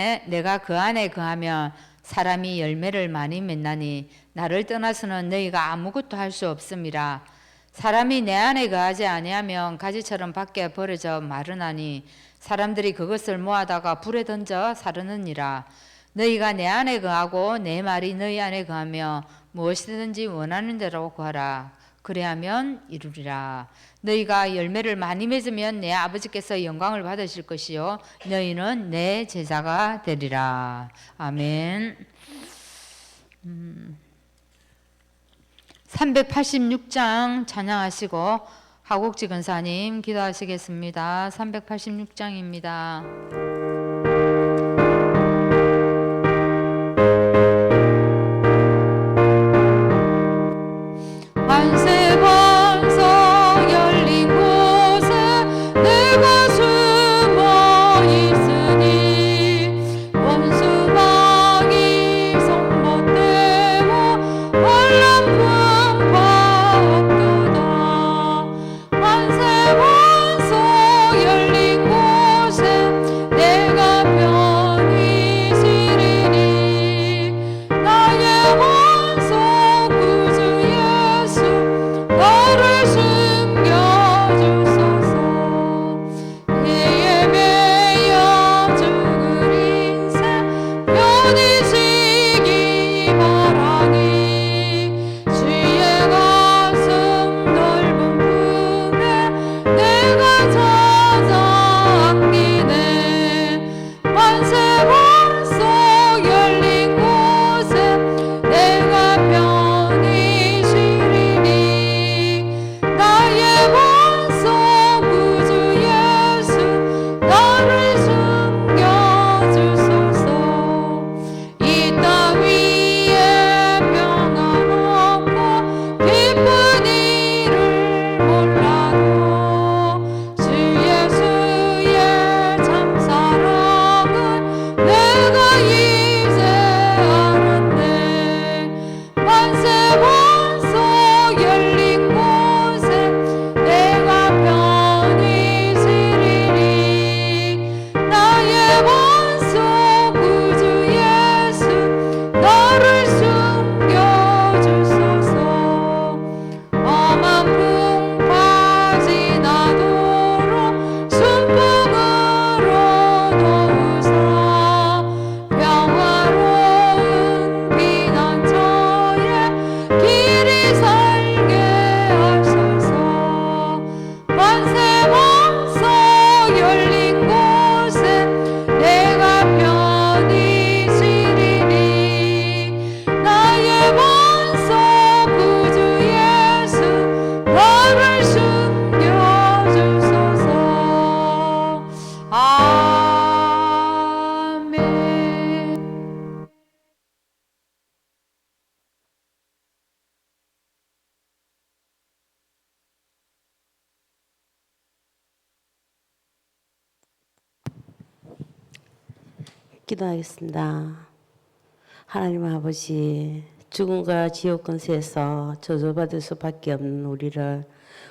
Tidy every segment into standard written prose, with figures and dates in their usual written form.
내가 그 안에 거하면 사람이 열매를 많이 맺나니 나를 떠나서는 너희가 아무것도 할 수 없음이라. 사람이 내 안에 거하지 아니하면 가지처럼 밖에 버려져 마르나니 사람들이 그것을 모아다가 불에 던져 사르느니라. 너희가 내 안에 거하고 내 말이 너희 안에 거하며 무엇이든지 원하는 대로 구하라. 그래야면 이루리라. 너희가 열매를 많이 맺으면 내 아버지께서 영광을 받으실 것이요 너희는 내 제자가 되리라. 아멘. 386장 찬양하시고 하곡지 근사님 기도하시겠습니다. 386장입니다. 기도하겠습니다. 하나님 아버지, 죽음과 지옥 권세에서 저주받을 수밖에 없는 우리를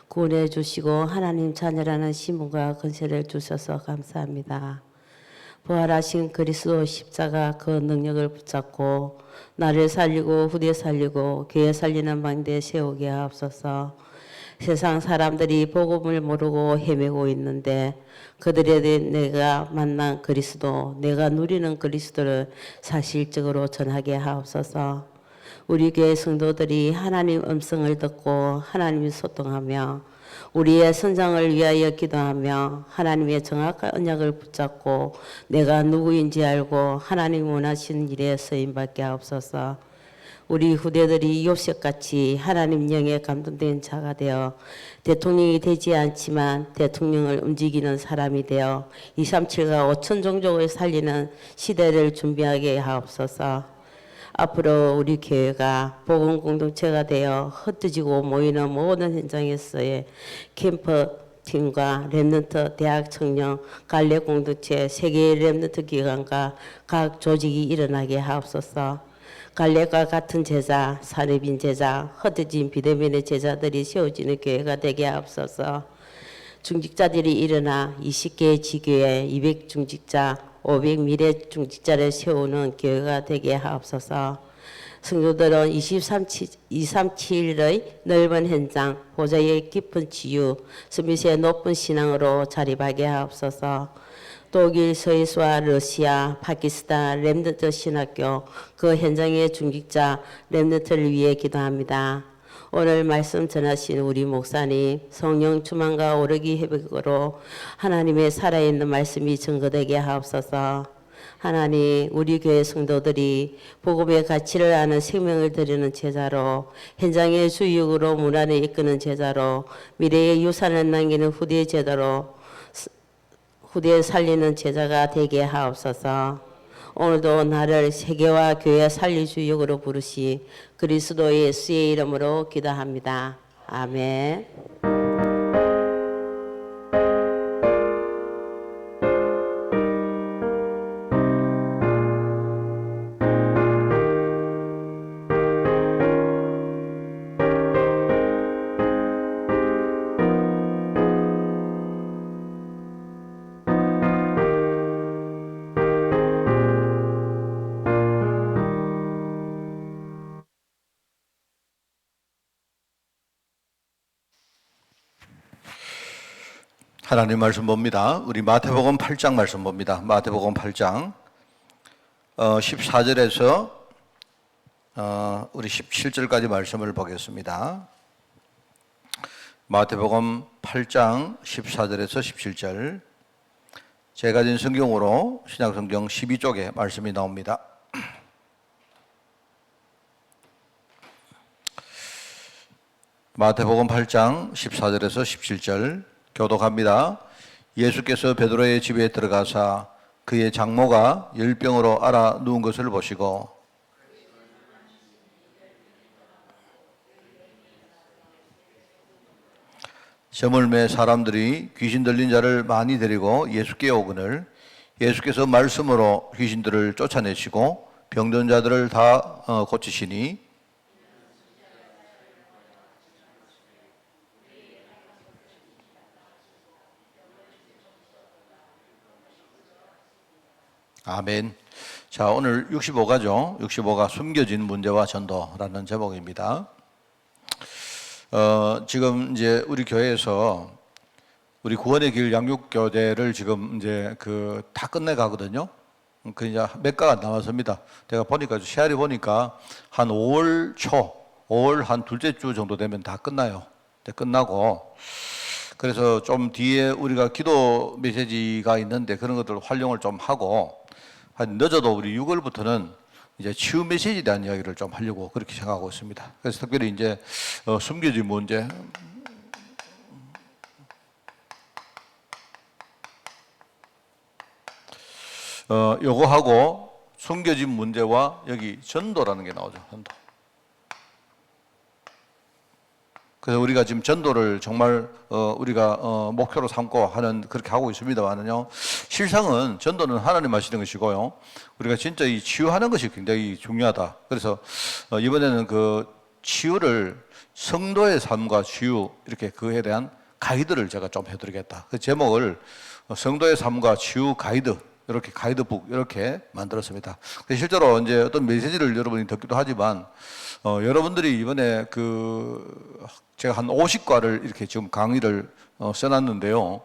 구원해 주시고 하나님 자녀라는 신분과 권세를 주셔서 감사합니다. 부활하신 그리스도 십자가 그 능력을 붙잡고 나를 살리고 후대 살리고 교회 살리는 방대에 세우게 하옵소서. 세상 사람들이 복음을 모르고 헤매고 있는데 그들에 대해 내가 만난 그리스도, 내가 누리는 그리스도를 사실적으로 전하게 하옵소서. 우리 교회 성도들이 하나님 음성을 듣고 하나님이 소통하며 우리의 성장을 위하여 기도하며 하나님의 정확한 언약을 붙잡고 내가 누구인지 알고 하나님 원하시는 일에 쓰임받게 하옵소서. 우리 후대들이 욥색같이 하나님 영에 감동된 자가 되어 대통령이 되지 않지만 대통령을 움직이는 사람이 되어 237과 5천 종족을 살리는 시대를 준비하게 하옵소서. 앞으로 우리 교회가 복음 공동체가 되어 흩어지고 모이는 모든 현장에서의 캠프 팀과 랩넌트 대학 청년 갈래 공동체 세계 랩넌트 기관과 각 조직이 일어나게 하옵소서. 갈렙과 같은 제자, 사렙인 제자, 흩어진 비대면의 제자들이 세워지는 교회가 되게 하옵소서. 중직자들이 일어나 20개의 지교회 200중직자, 500 미래 중직자를 세우는 교회가 되게 하옵소서. 성도들은 237의 넓은 현장, 보좌의 깊은 치유, 스미스의 높은 신앙으로 자립하게 하옵소서. 독일, 스위스와 러시아, 파키스탄 렘넌트 신학교 그 현장의 중직자 렘넌트를 위해 기도합니다. 오늘 말씀 전하신 우리 목사님 성령 충만과 오르기 회복으로 하나님의 살아있는 말씀이 증거되게 하옵소서. 하나님, 우리 교회 성도들이 복음의 가치를 아는 생명을 드리는 제자로, 현장의 주역으로 문안을 이끄는 제자로, 미래의 유산을 남기는 후대의 제자로, 후대에 살리는 제자가 되게 하옵소서. 오늘도 나를 세계와 교회 살릴 주역으로 부르시 그리스도 예수의 이름으로 기도합니다. 아멘. 하나님 말씀 봅니다. 우리 마태복음 8장 말씀 봅니다. 마태복음 8장 14절에서 우리 17절까지 말씀을 보겠습니다. 마태복음 8장 14절에서 17절. 제가 가진 성경으로 신약성경 12쪽에 말씀이 나옵니다. 마태복음 8장 14절에서 17절 교독합니다. 예수께서 베드로의 집에 들어가사 그의 장모가 열병으로 앓아 누운 것을 보시고 점을 매 사람들이 귀신 들린 자를 많이 데리고 예수께 오거늘 예수께서 말씀으로 귀신들을 쫓아내시고 병든 자들을 다 고치시니 아멘. 자, 오늘 65가죠. 65가 숨겨진 문제와 전도라는 제목입니다. 지금 이제 우리 교회에서 우리 구원의 길 양육교대를 지금 이제 다 끝내 가거든요. 그 이제 몇 가가 남았습니다. 제가 보니까 시알이 보니까 한 5월 초, 5월 한 둘째 주 정도 되면 다 끝나요. 끝나고 그래서 좀 뒤에 우리가 기도 메시지가 있는데 그런 것들을 활용을 좀 하고 한 늦어도 우리 6월부터는 이제 치유 메시지에 대한 이야기를 좀 하려고 그렇게 생각하고 있습니다. 그래서 특별히 이제 숨겨진 문제, 요거 하고 숨겨진 문제와 여기 전도라는 게 나오죠. 전도. 그래서 우리가 지금 전도를 정말 우리가 목표로 삼고 하는 그렇게 하고 있습니다만은요. 실상은 전도는 하나님 하시는 것이고요. 우리가 진짜 이 치유하는 것이 굉장히 중요하다. 그래서 이번에는 그 치유를 성도의 삶과 치유 이렇게 그에 대한 가이드를 제가 좀 해드리겠다. 그 제목을 성도의 삶과 치유 가이드 이렇게 가이드북 이렇게 만들었습니다. 실제로 이제 어떤 메시지를 여러분이 듣기도 하지만 여러분들이 이번에 제가 한 50과를 이렇게 지금 강의를 써놨는데요.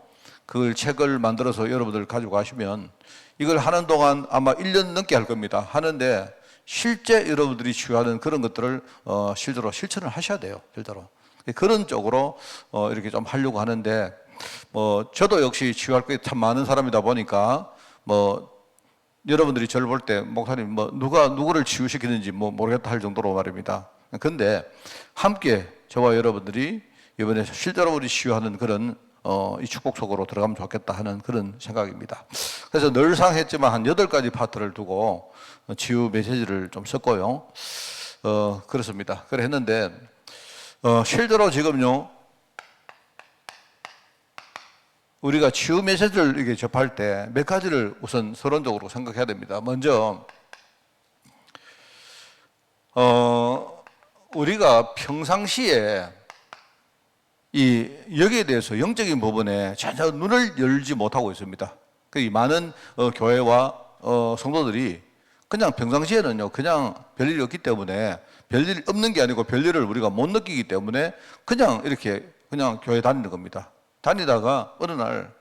그 책을 만들어서 여러분들 가지고 가시면 이걸 하는 동안 아마 1년 넘게 할 겁니다. 하는데 실제 여러분들이 치유하는 그런 것들을 실제로 실천을 하셔야 돼요. 실제로. 그런 쪽으로 이렇게 좀 하려고 하는데 저도 역시 치유할 게 참 많은 사람이다 보니까 여러분들이 저를 볼 때 목사님 누가 누구를 치유시키는지 모르겠다 할 정도로 말입니다. 근데 함께 저와 여러분들이 이번에 실제로 우리 치유하는 그런 이 축복 속으로 들어가면 좋겠다 하는 그런 생각입니다. 그래서 늘상 했지만 한 8가지 파트를 두고 치유 메시지를 좀 썼고요. 그렇습니다. 그래 했는데 실제로 지금요 우리가 치유 메시지를 이렇게 접할 때 몇 가지를 우선 서론적으로 생각해야 됩니다. 먼저 우리가 평상시에 여기에 대해서 영적인 부분에 전혀 눈을 열지 못하고 있습니다. 그 많은 교회와 성도들이 그냥 평상시에는요, 그냥 별일이 없기 때문에 별일 없는 게 아니고 별일을 우리가 못 느끼기 때문에 그냥 이렇게 그냥 교회 다니는 겁니다. 다니다가 어느 날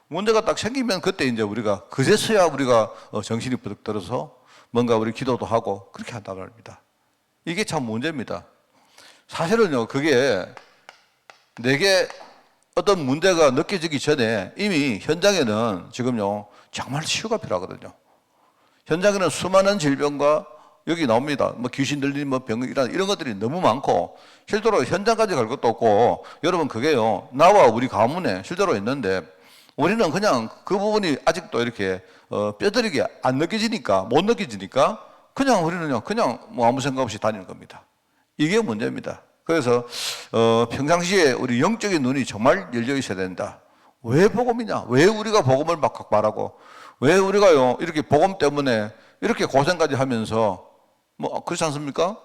문제가 딱 생기면 그때 이제 우리가 그제서야 우리가 정신이 부득 들어서 뭔가 우리 기도도 하고 그렇게 한다고 합니다. 이게 참 문제입니다. 사실은요, 그게 내게 어떤 문제가 느껴지기 전에 이미 현장에는 지금요, 정말 치유가 필요하거든요. 현장에는 수많은 질병과 여기 나옵니다. 뭐 귀신 들린 뭐 병, 이런 것들이 너무 많고, 실제로 현장까지 갈 것도 없고, 여러분 그게요, 나와 우리 가문에 실제로 있는데, 우리는 그냥 그 부분이 아직도 이렇게 뼈저리게 안 느껴지니까, 못 느껴지니까, 그냥 우리는요, 그냥 뭐 아무 생각 없이 다니는 겁니다. 이게 문제입니다. 그래서 평상시에 우리 영적인 눈이 정말 열려 있어야 된다. 왜 복음이냐? 왜 우리가 복음을 막 말하고, 왜 우리가요 이렇게 복음 때문에 이렇게 고생까지 하면서 뭐 그렇지 않습니까?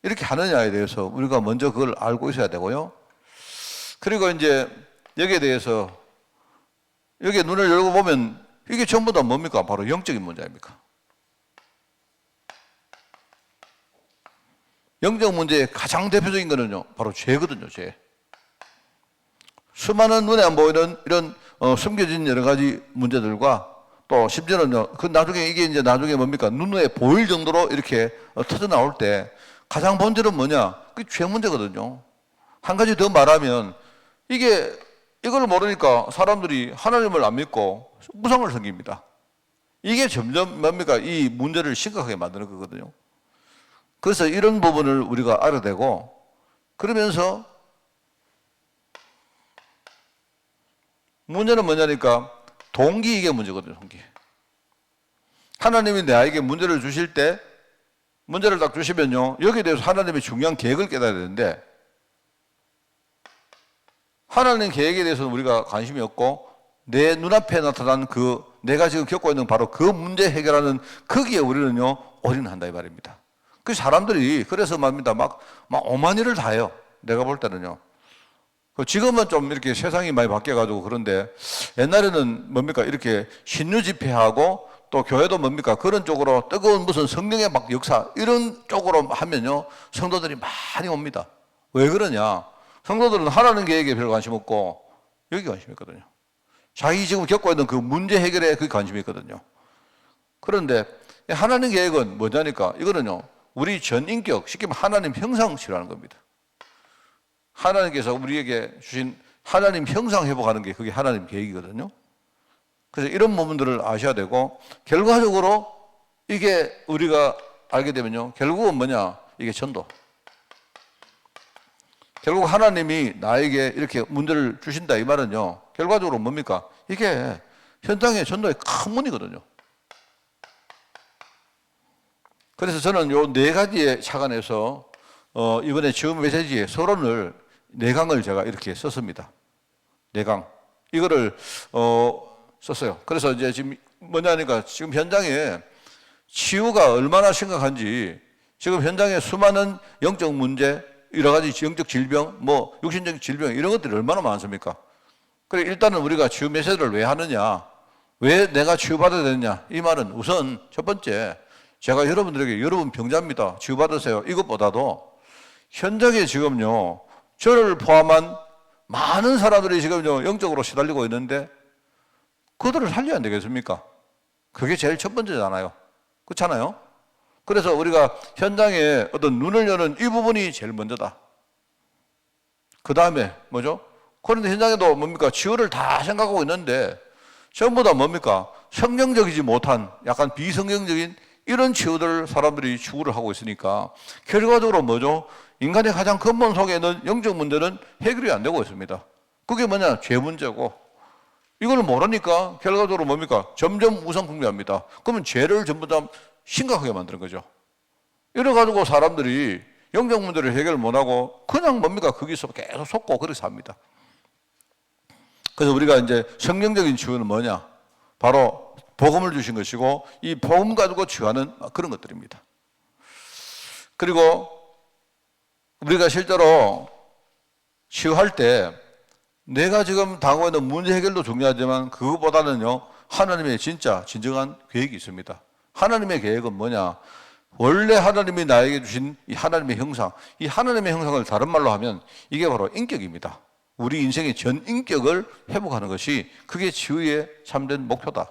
이렇게 하느냐에 대해서 우리가 먼저 그걸 알고 있어야 되고요. 그리고 이제 여기에 대해서 여기에 눈을 열고 보면 이게 전부 다 뭡니까? 바로 영적인 문제입니까? 영적 문제의 가장 대표적인 거는요, 바로 죄거든요, 죄. 수많은 눈에 안 보이는 이런 숨겨진 여러 가지 문제들과 또 심지어는요, 그 나중에 이게 이제 나중에 뭡니까? 눈에 보일 정도로 이렇게 터져 나올 때 가장 본질은 뭐냐? 그게 죄 문제거든요. 한 가지 더 말하면 이걸 모르니까 사람들이 하나님을 안 믿고 무상을 섬깁니다. 이게 점점 뭡니까? 이 문제를 심각하게 만드는 거거든요. 그래서 이런 부분을 우리가 알아내고 그러면서 문제는 뭐냐니까 동기 이게 문제거든요. 동기. 하나님이 나에게 문제를 주실 때 문제를 딱 주시면요. 여기에 대해서 하나님의 중요한 계획을 깨달아야 되는데 하나님 계획에 대해서는 우리가 관심이 없고 내 눈앞에 나타난 그 내가 지금 겪고 있는 바로 그 문제 해결하는 거기에 우리는요. 올인한다 이 말입니다. 그 사람들이 그래서 말입니다. 막 오만 일을 다 해요. 내가 볼 때는요. 지금은 좀 이렇게 세상이 많이 바뀌어가지고 그런데 옛날에는 뭡니까? 이렇게 신유 집회하고 또 교회도 뭡니까? 그런 쪽으로 뜨거운 무슨 성령의 막 역사 이런 쪽으로 하면요. 성도들이 많이 옵니다. 왜 그러냐? 성도들은 하나님 계획에 별 관심 없고 여기 관심 있거든요. 자기 지금 겪고 있는 그 문제 해결에 그 관심이 있거든요. 그런데 하나님 계획은 뭐냐니까? 이거는요. 우리 전 인격, 쉽게 말하면 하나님 형상 치료하는 겁니다. 하나님께서 우리에게 주신 하나님 형상 회복하는 게 그게 하나님 계획이거든요. 그래서 이런 부분들을 아셔야 되고 결과적으로 이게 우리가 알게 되면요. 결국은 뭐냐? 이게 전도. 결국 하나님이 나에게 이렇게 문제를 주신다 이 말은요. 결과적으로 뭡니까? 이게 현장의 전도의 큰 문이거든요. 그래서 저는 요 네 가지에 착안해서 이번에 지금 메시지의 서론을 4강을 제가 이렇게 썼습니다. 4강. 이거를 썼어요. 그래서 이제 지금 뭐냐니까 지금 현장에 치유가 얼마나 심각한지 지금 현장에 수많은 영적 문제, 여러 가지 영적 질병, 뭐 육신적 질병 이런 것들이 얼마나 많습니까? 그래 일단은 우리가 치유 메시지를 왜 하느냐? 왜 내가 치유받아야 되느냐? 이 말은 우선 첫 번째 제가 여러분들에게 여러분 병자입니다. 치유받으세요. 이것보다도 현장에 지금요. 저를 포함한 많은 사람들이 지금요. 영적으로 시달리고 있는데 그들을 살려야 안 되겠습니까? 그게 제일 첫 번째잖아요. 그렇잖아요? 그래서 우리가 현장에 어떤 눈을 여는 이 부분이 제일 먼저다. 그 다음에 뭐죠? 그런데 현장에도 뭡니까? 치유를 다 생각하고 있는데 전부 다 뭡니까? 성경적이지 못한 약간 비성경적인 이런 치유들을 사람들이 추구를 하고 있으니까 결과적으로 뭐죠? 인간의 가장 근본 속에 있는 영적 문제는 해결이 안 되고 있습니다. 그게 뭐냐? 죄 문제고 이걸 모르니까 결과적으로 뭡니까? 점점 우상숭배합니다. 그러면 죄를 전부 다 심각하게 만드는 거죠. 이래가지고 사람들이 영적 문제를 해결 못하고 그냥 뭡니까? 거기서 계속 속고 그렇게 삽니다. 그래서 우리가 이제 성경적인 치유는 뭐냐? 바로 복음을 주신 것이고 이 복음 가지고 치유하는 그런 것들입니다. 그리고 우리가 실제로 치유할 때 내가 지금 당하고 있는 문제 해결도 중요하지만 그것보다는요 하나님의 진짜 진정한 계획이 있습니다. 하나님의 계획은 뭐냐? 원래 하나님이 나에게 주신 이 하나님의 형상, 이 하나님의 형상을 다른 말로 하면 이게 바로 인격입니다. 우리 인생의 전 인격을 회복하는 것이 그게 치유의 참된 목표다.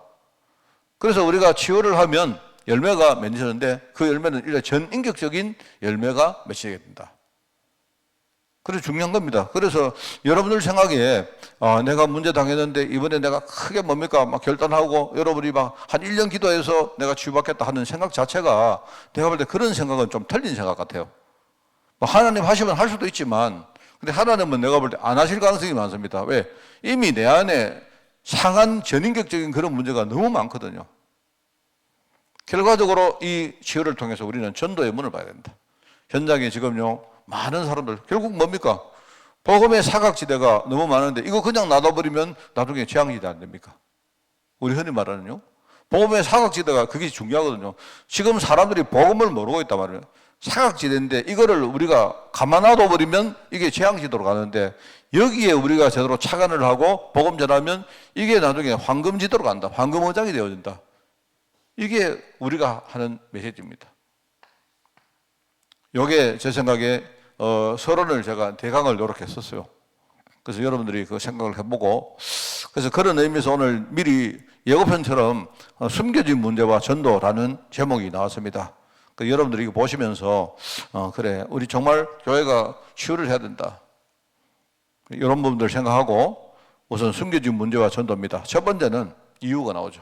그래서 우리가 치유를 하면 열매가 맺어지는데 그 열매는 이런 전 인격적인 열매가 맺히게 됩니다. 그래서 중요한 겁니다. 그래서 여러분들 생각에 내가 문제 당했는데 이번에 내가 크게 뭡니까? 막 결단하고 여러분이 막 한 1년 기도해서 내가 치유받겠다 하는 생각 자체가 내가 볼 때 그런 생각은 좀 틀린 생각 같아요. 뭐 하나님 하시면 할 수도 있지만 근데 하나님은 내가 볼 때 안 하실 가능성이 많습니다. 왜? 이미 내 안에 상한 전인격적인 그런 문제가 너무 많거든요. 결과적으로 이 치유를 통해서 우리는 전도의 문을 봐야 된다. 현장에 지금요 많은 사람들 결국 뭡니까? 복음의 사각지대가 너무 많은데 이거 그냥 놔둬버리면 나중에 재앙지대 안 됩니까? 우리 흔히 말하는요 복음의 사각지대가 그게 중요하거든요. 지금 사람들이 복음을 모르고 있단 말이에요. 사각지대인데 이거를 우리가 가만 놔둬버리면 이게 재앙지대로 가는데 여기에 우리가 제대로 착안을 하고 복음 전하면 이게 나중에 황금지대로 간다. 황금어장이 되어진다. 이게 우리가 하는 메시지입니다. 요게 제 생각에 서론을 제가 대강을 이렇게 썼어요. 그래서 여러분들이 그 생각을 해보고 그래서 그런 의미에서 오늘 미리 예고편처럼 숨겨진 문제와 전도라는 제목이 나왔습니다. 그 여러분들이 이거 보시면서 그래 우리 정말 교회가 치유를 해야 된다. 이런 부분들 생각하고 우선 숨겨진 문제와 전도입니다. 첫 번째는 이유가 나오죠.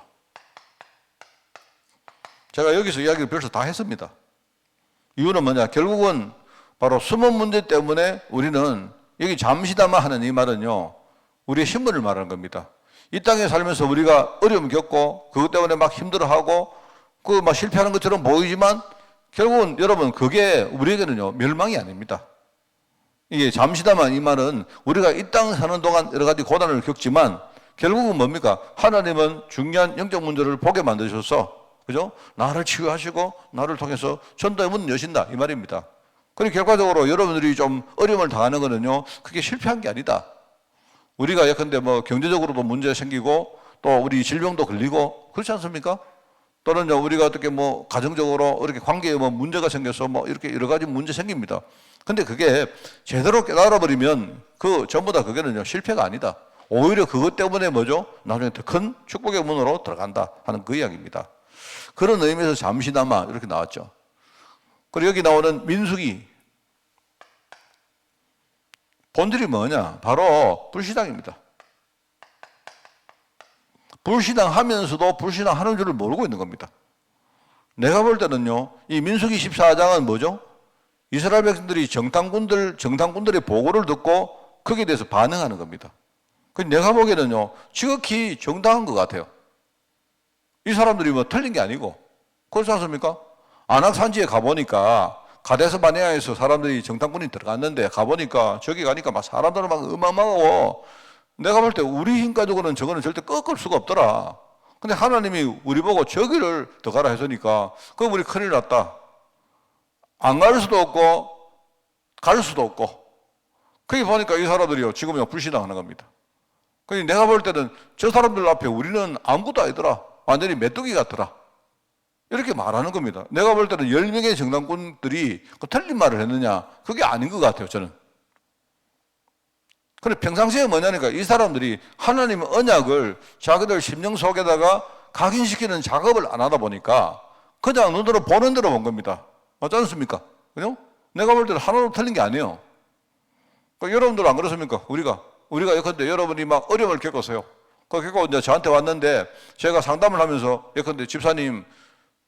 제가 여기서 이야기를 벌써 다 했습니다. 이유는 뭐냐? 결국은 바로 숨은 문제 때문에 우리는 여기 잠시다마 하는 이 말은요, 우리의 신분을 말하는 겁니다. 이 땅에 살면서 우리가 어려움 겪고 그것 때문에 막 힘들어하고 그 막 실패하는 것처럼 보이지만 결국은 여러분 그게 우리에게는요 멸망이 아닙니다. 이게 잠시다마 이 말은 우리가 이 땅 사는 동안 여러 가지 고난을 겪지만 결국은 뭡니까? 하나님은 중요한 영적 문제를 보게 만드셔서 그죠? 나를 치유하시고 나를 통해서 전도의 문을 여신다 이 말입니다. 그리고 결과적으로 여러분들이 좀 어려움을 당하는 거는요 그게 실패한 게 아니다. 우리가 예컨대 뭐 경제적으로도 문제 생기고 또 우리 질병도 걸리고 그렇지 않습니까? 또는 우리가 어떻게 뭐 가정적으로 이렇게 관계에 뭐 문제가 생겨서 뭐 이렇게 여러 가지 문제 생깁니다. 근데 그게 제대로 깨달아 버리면 그 전부 다 그게는요 실패가 아니다. 오히려 그것 때문에 뭐죠? 나중에 더 큰 축복의 문으로 들어간다 하는 그 이야기입니다. 그런 의미에서 잠시나마 이렇게 나왔죠. 그리고 여기 나오는 민수기 본질이 뭐냐? 바로 불신앙입니다. 불신앙하면서도 불신앙하는 줄을 모르고 있는 겁니다. 내가 볼 때는요, 이 민수기 14장은 뭐죠? 이스라엘 백성들이 정탐꾼들의 보고를 듣고 거기에 대해서 반응하는 겁니다. 내가 보기에는요, 지극히 정당한 것 같아요. 이 사람들이 뭐 틀린 게 아니고, 그렇지 않습니까? 아낙 산지에 가보니까 가데스 바네아에서 사람들이 정탐꾼이 들어갔는데 가보니까 저기 가니까 막 사람들은 막 어마어마하고 내가 볼 때 우리 힘 가지고는 저거는 절대 꺾을 수가 없더라. 근데 하나님이 우리 보고 저기를 더 가라 했으니까 그럼 우리 큰일 났다. 안 갈 수도 없고 갈 수도 없고 거기 보니까 이 사람들이요 지금 불신앙하는 겁니다. 그러니까 내가 볼 때는 저 사람들 앞에 우리는 아무것도 아니더라. 완전히 메뚜기 같더라. 이렇게 말하는 겁니다. 내가 볼 때는 10명의 정탐꾼들이 그 틀린 말을 했느냐? 그게 아닌 것 같아요, 저는. 근데 평상시에 뭐냐니까 이 사람들이 하나님의 언약을 자기들 심령 속에다가 각인시키는 작업을 안 하다 보니까 그냥 눈으로 보는 대로 본 겁니다. 맞지 않습니까? 그죠? 내가 볼 때는 하나도 틀린 게 아니에요. 그러니까 여러분들 안 그렇습니까? 우리가 예컨대 여러분이 막 어려움을 겪었어요. 겪고 이제 저한테 왔는데 제가 상담을 하면서 예컨대 집사님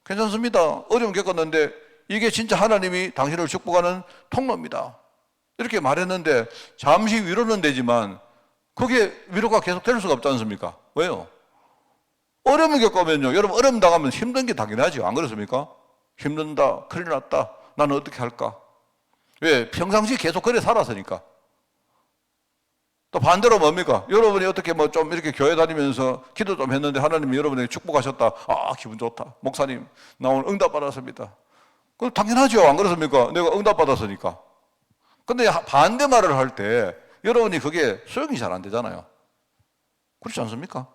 괜찮습니다. 어려움 겪었는데 이게 진짜 하나님이 당신을 축복하는 통로입니다. 이렇게 말했는데 잠시 위로는 되지만 그게 위로가 계속 될 수가 없지 않습니까? 왜요? 어려움을 겪으면요. 여러분 어려움 당하면 힘든 게 당연하죠. 안 그렇습니까? 힘든다. 큰일 났다. 나는 어떻게 할까? 왜? 평상시 계속 그래 살았으니까. 또 반대로 뭡니까? 여러분이 어떻게 뭐 좀 이렇게 교회 다니면서 기도 좀 했는데 하나님이 여러분에게 축복하셨다. 아, 기분 좋다. 목사님, 나 오늘 응답 받았습니다. 그럼 당연하죠. 안 그렇습니까? 내가 응답 받았으니까. 근데 반대 말을 할 때 여러분이 그게 소용이 잘 안 되잖아요. 그렇지 않습니까?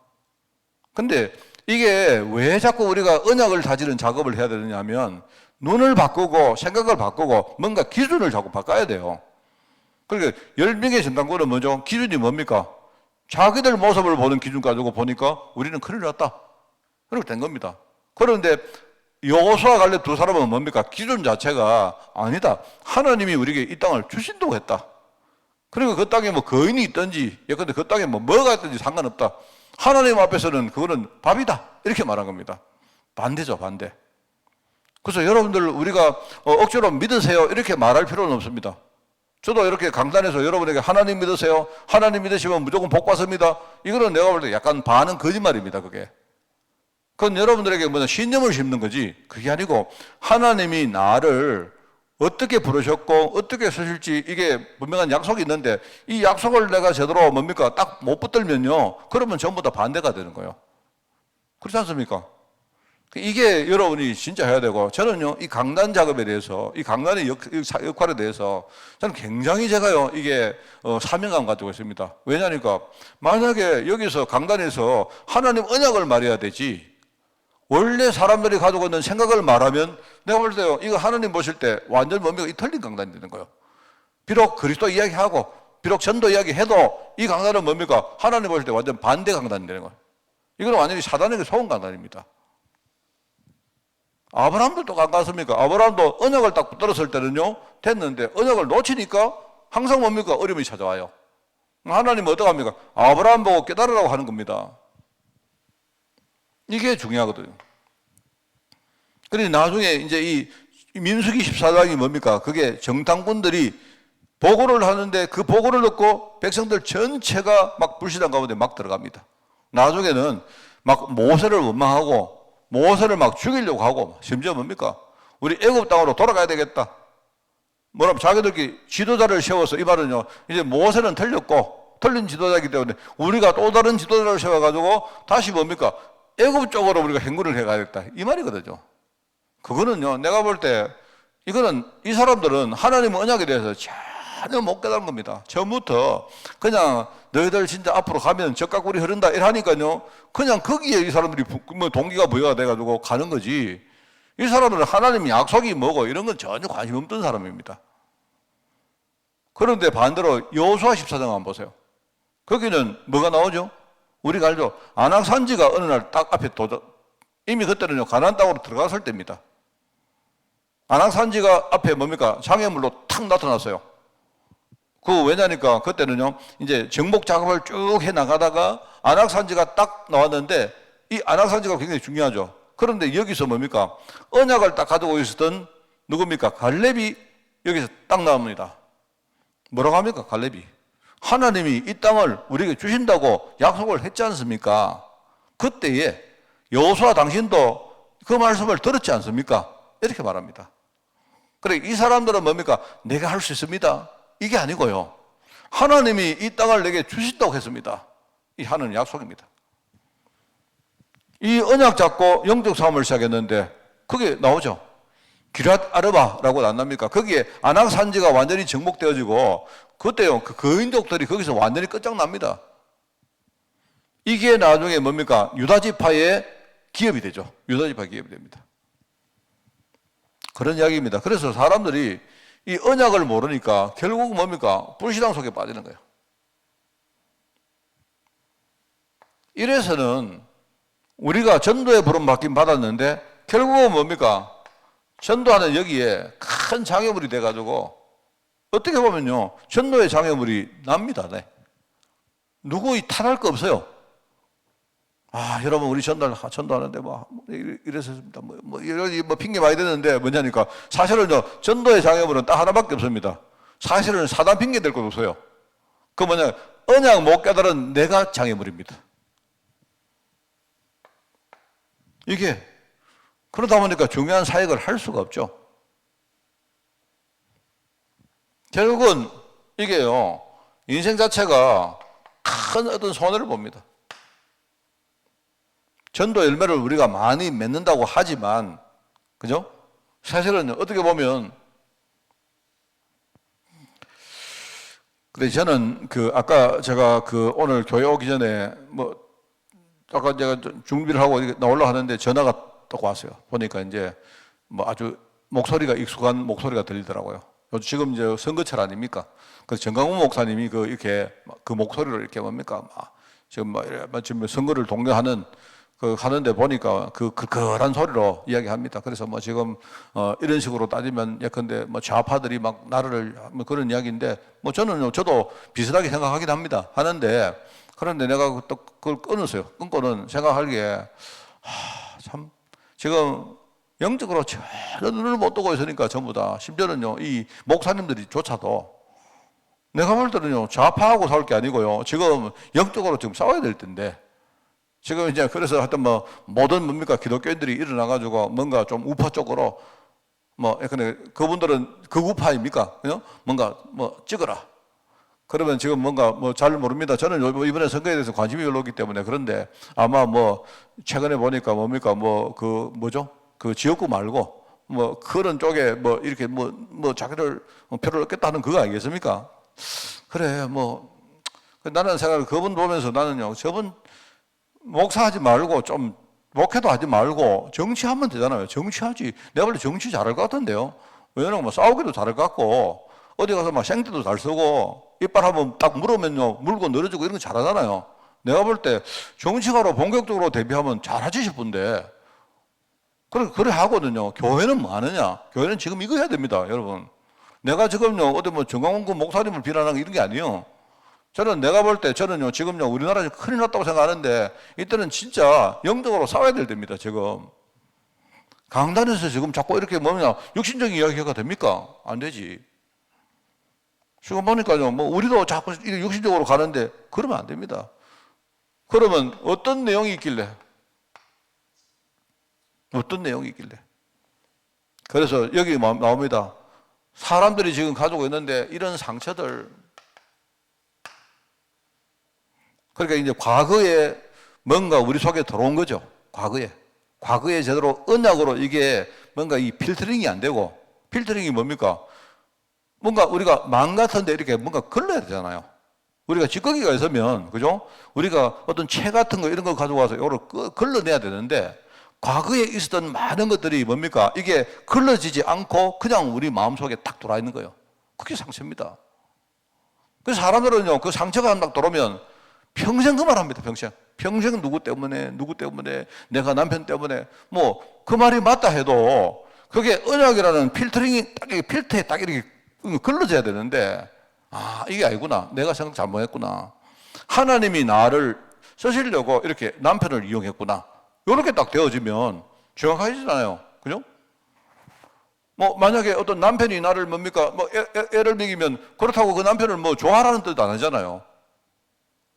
근데 이게 왜 자꾸 우리가 언약을 다지는 작업을 해야 되느냐 하면 눈을 바꾸고 생각을 바꾸고 뭔가 기준을 자꾸 바꿔야 돼요. 그러니까 10명의 정당권은 먼저 기준이 뭡니까? 자기들 모습을 보는 기준 가지고 보니까 우리는 큰일 났다. 그렇게 된 겁니다. 그런데 여호수아 갈렙 두 사람은 뭡니까? 기준 자체가 아니다. 하나님이 우리에게 이 땅을 주신다고 했다. 그리고 그 땅에 뭐 거인이 있든지 예컨대 그 땅에 뭐가 있든지 상관없다. 하나님 앞에서는 그거는 밥이다. 이렇게 말한 겁니다. 반대죠, 반대. 그래서 여러분들 우리가 억지로 믿으세요 이렇게 말할 필요는 없습니다. 저도 이렇게 강단에서 여러분에게 하나님 믿으세요. 하나님 믿으시면 무조건 복 받습니다. 이거는 내가 볼 때 약간 반은 거짓말입니다, 그게. 그건 여러분들에게 뭐냐 신념을 심는 거지. 그게 아니고 하나님이 나를 어떻게 부르셨고 어떻게 쓰실지 이게 분명한 약속이 있는데 이 약속을 내가 제대로 뭡니까? 딱 못 붙들면요. 그러면 전부 다 반대가 되는 거예요. 그렇지 않습니까? 이게 여러분이 진짜 해야 되고 저는요 이 강단 작업에 대해서 이 강단의 역할에 대해서 저는 굉장히 제가요 이게 사명감 가지고 있습니다. 왜냐니까 만약에 여기서 강단에서 하나님 언약을 말해야 되지 원래 사람들이 가지고 있는 생각을 말하면 내가 볼 때요 이거 하나님 보실 때 완전 뭡니까? 이 틀린 강단이 되는 거예요. 비록 그리스도 이야기하고 비록 전도 이야기해도 이 강단은 뭡니까? 하나님 보실 때 완전 반대 강단이 되는 거예요. 이거는 완전히 사단에게 속은 강단입니다. 아브라함도 똑안 갔습니까? 아브라함도 언약을 딱 붙들었을 때는요 됐는데 언약을 놓치니까 항상 뭡니까? 어려움이 찾아와요. 하나님은 어떡합니까? 아브라함 보고 깨달으라고 하는 겁니다. 이게 중요하거든요. 그런데 나중에 이제 이 민수기 14장이 뭡니까? 그게 정탐꾼들이 보고를 하는데 그 보고를 듣고 백성들 전체가 막 불신앙 가운데 막 들어갑니다. 나중에는 막 모세를 원망하고 모세를 막 죽이려고 하고 심지어 뭡니까? 우리 애굽 땅으로 돌아가야 되겠다. 뭐라면 자기들끼리 지도자를 세워서 이 말은요. 이제 모세는 틀렸고 틀린 지도자이기 때문에 우리가 또 다른 지도자를 세워가지고 다시 뭡니까? 애굽 쪽으로 우리가 행군을 해가야겠다. 이 말이거든요. 그거는요. 내가 볼 때 이거는 이 사람들은 하나님 언약에 대해서 전혀 못 깨달은 겁니다. 처음부터 그냥 너희들 진짜 앞으로 가면 적각꿀이 흐른다 이러니까요. 그냥 거기에 이 사람들이 뭐 동기가 부여가 돼가지고 가는 거지. 이 사람들은 하나님이 약속이 뭐고 이런 건 전혀 관심 없던 사람입니다. 그런데 반대로 여호수아 14장 한번 보세요. 거기는 뭐가 나오죠? 우리가 알죠? 안악산지가 어느 날 딱 앞에 이미 그때는요 가나안 땅으로 들어갔을 때입니다. 안악산지가 앞에 뭡니까? 장애물로 탁 나타났어요. 그 왜냐니까 그때는요 이제 정복 작업을 쭉 해 나가다가 안악산지가 딱 나왔는데 이 안악산지가 굉장히 중요하죠. 그런데 여기서 뭡니까? 언약을 딱 가지고 있었던 누굽니까? 갈렙이 여기서 딱 나옵니다. 뭐라고 합니까? 갈렙이 하나님이 이 땅을 우리에게 주신다고 약속을 했지 않습니까? 그때에 여호수아 당신도 그 말씀을 들었지 않습니까? 이렇게 말합니다. 그래 이 사람들은 뭡니까? 내가 할 수 있습니다. 이게 아니고요. 하나님이 이 땅을 내게 주신다고 했습니다. 이 하나님 약속입니다. 이 언약 잡고 영적 싸움을 시작했는데 그게 나오죠. 기랏 아르바라고 나옵니까? 거기에 아낙 산지가 완전히 정복되어지고 그때요 그 거인족들이 거기서 완전히 끝장납니다. 이게 나중에 뭡니까? 유다 지파의 기업이 되죠. 유다 지파 기업이 됩니다. 그런 이야기입니다. 그래서 사람들이 이 언약을 모르니까 결국 뭡니까? 불신앙 속에 빠지는 거예요. 이래서는 우리가 전도의 부름 받긴 받았는데 결국은 뭡니까? 전도하는 여기에 큰 장애물이 돼가지고 어떻게 보면요 전도의 장애물이 납니다. 네. 누구 탓할 거 없어요. 아 여러분 우리 전도하는데 뭐 이랬습니다. 뭐 핑계 많이 대는데 뭐냐니까 사실은요 전도의 장애물은 딱 하나밖에 없습니다. 사실은 사단 핑계 댈 것 없어요. 그 뭐냐 언약 못 깨달은 내가 장애물입니다. 이게 그러다 보니까 중요한 사역을 할 수가 없죠. 결국은 이게요 인생 자체가 큰 어떤 손해를 봅니다. 전도 열매를 우리가 많이 맺는다고 하지만 그죠? 사실은 어떻게 보면 근데 저는 아까 제가 오늘 교회 오기 전에 뭐 아까 제가 준비를 하고 나오려고 하는데 전화가 딱 왔어요. 보니까 이제 뭐 아주 목소리가 익숙한 목소리가 들리더라고요. 지금 이제 선거철 아닙니까? 그래서 정강훈 목사님이 이렇게 그 목소리로 이렇게 뭡니까? 지금 지금 선거를 독려하는 하는데 보니까 그런 소리로 이야기합니다. 그래서 지금 이런 식으로 따지면 예컨대 좌파들이 막 나라를 그런 이야기인데 저도 비슷하게 생각하긴 합니다. 그런데 내가 또 그걸 끊고는 생각하기에 참 지금 영적으로 전혀 눈을 못 뜨고 있으니까 전부 다 심지어는요 이 목사님들이조차도 내가 볼 때는요 좌파하고 싸울 게 아니고요 지금 영적으로 지금 싸워야 될 텐데 지금 이제 그래서 하여튼 모든 뭡니까 기독교인들이 일어나가지고 뭔가 좀 우파 쪽으로 근데 그분들은 극우파입니까? 뭔가 찍어라. 그러면 지금 뭔가 잘 모릅니다. 저는 이번에 선거에 대해서 관심이 별로 없기 때문에 그런데 아마 최근에 보니까 뭡니까 그 지역구 말고 그런 쪽에 이렇게 자기들 표를 얻겠다는 그거 아니겠습니까? 그래 나는 생각을 그분 보면서 나는요 저분 목사하지 말고 좀 목회도 하지 말고 정치하면 되잖아요. 정치하지. 내가 원래 정치 잘할 것 같은데요. 왜냐면 싸우기도 잘할 것 같고 어디 가서 생떼도 잘 쓰고 이빨 한번 딱 물으면요 물고 늘어지고 이런 거 잘하잖아요. 내가 볼 때 정치가로 본격적으로 데뷔하면 잘하지 싶은데 그래 하거든요. 교회는 뭐 하느냐? 교회는 지금 이거 해야 됩니다, 여러분. 내가 지금요 어디 정강훈 목사님을 비난하는 이런 게 아니에요. 내가 볼 때 저는요 지금요 우리나라에 큰일 났다고 생각하는데 이때는 진짜 영적으로 싸워야 될 때입니다. 지금 강단에서 지금 자꾸 이렇게 육신적인 이야기가 됩니까? 안 되지. 지금 보니까요 우리도 자꾸 육신적으로 가는데 그러면 안 됩니다. 그러면 어떤 내용이 있길래 그래서 여기 나옵니다. 사람들이 지금 가지고 있는데 이런 상처들 그러니까 이제 과거에 뭔가 우리 속에 들어온 거죠. 과거에 제대로 언약으로 이게 뭔가 이 필터링이 안 되고 필터링이 뭡니까? 뭔가 우리가 망 같은데 이렇게 뭔가 걸러야 되잖아요. 우리가 찌꺼기가 있으면 그죠? 우리가 어떤 채 같은 거 이런 거 가지고 와서 이걸 걸러내야 되는데 과거에 있었던 많은 것들이 뭡니까? 이게 걸러지지 않고 그냥 우리 마음속에 딱 들어와 있는 거예요. 그게 상처입니다. 그래서 사람들은요 그 상처가 딱 들어오면 평생 그 말합니다. 평생 누구 때문에 내가 남편 때문에 그 말이 맞다 해도 그게 언약이라는 필터링이 딱 필터에 딱 이렇게 걸러져야 되는데 이게 아니구나. 내가 생각 잘못했구나. 하나님이 나를 쓰시려고 이렇게 남편을 이용했구나. 이렇게 딱 되어지면 정확하시잖아요. 그죠? 만약에 어떤 남편이 나를 애를 먹이면 그렇다고 그 남편을 좋아하라는 뜻도 안 하잖아요.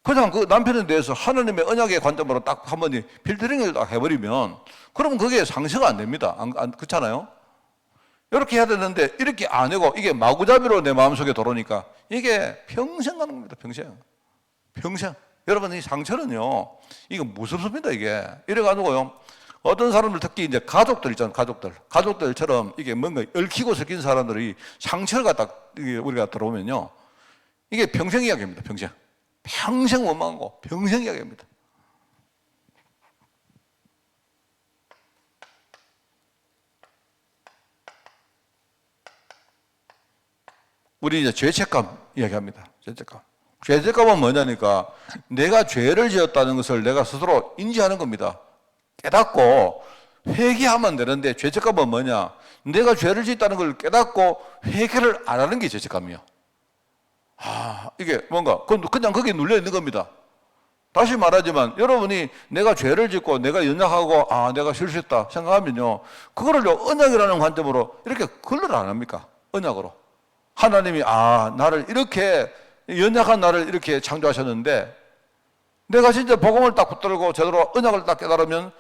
그냥 그 남편에 대해서 하나님의 언약의 관점으로 딱 한번 필터링을 딱 해버리면 그러면 그게 상쇄가 안 됩니다. 그렇잖아요? 이렇게 해야 되는데 이렇게 안 하고 이게 마구잡이로 내 마음속에 들어오니까 이게 평생 가는 겁니다. 평생. 여러분 이 상처는요 이거 무섭습니다. 이게 이래가지고요 어떤 사람들 특히 이제 가족들 있잖아요. 가족들처럼 이게 뭔가 얽히고 섞인 사람들이 상처가 딱 우리가 들어오면요 이게 평생 이야기입니다. 평생 원망하고 평생 이야기합니다. 우리 이제 죄책감 이야기합니다. 죄책감은 뭐냐니까 내가 죄를 지었다는 것을 내가 스스로 인지하는 겁니다. 깨닫고 회개하면 되는데 죄책감은 뭐냐? 내가 죄를 지었다는 걸 깨닫고 회개를 안 하는 게 죄책감이에요. 이게 뭔가 그냥 거기에 눌려 있는 겁니다. 다시 말하지만 여러분이 내가 죄를 짓고 내가 연약하고 내가 실수했다 생각하면요 그거를요 언약이라는 관점으로 이렇게 걸러를 안 합니까? 언약으로 하나님이 나를 이렇게 연약한 나를 이렇게 창조하셨는데 내가 진짜 복음을 딱 붙들고 제대로 언약을 딱 깨달으면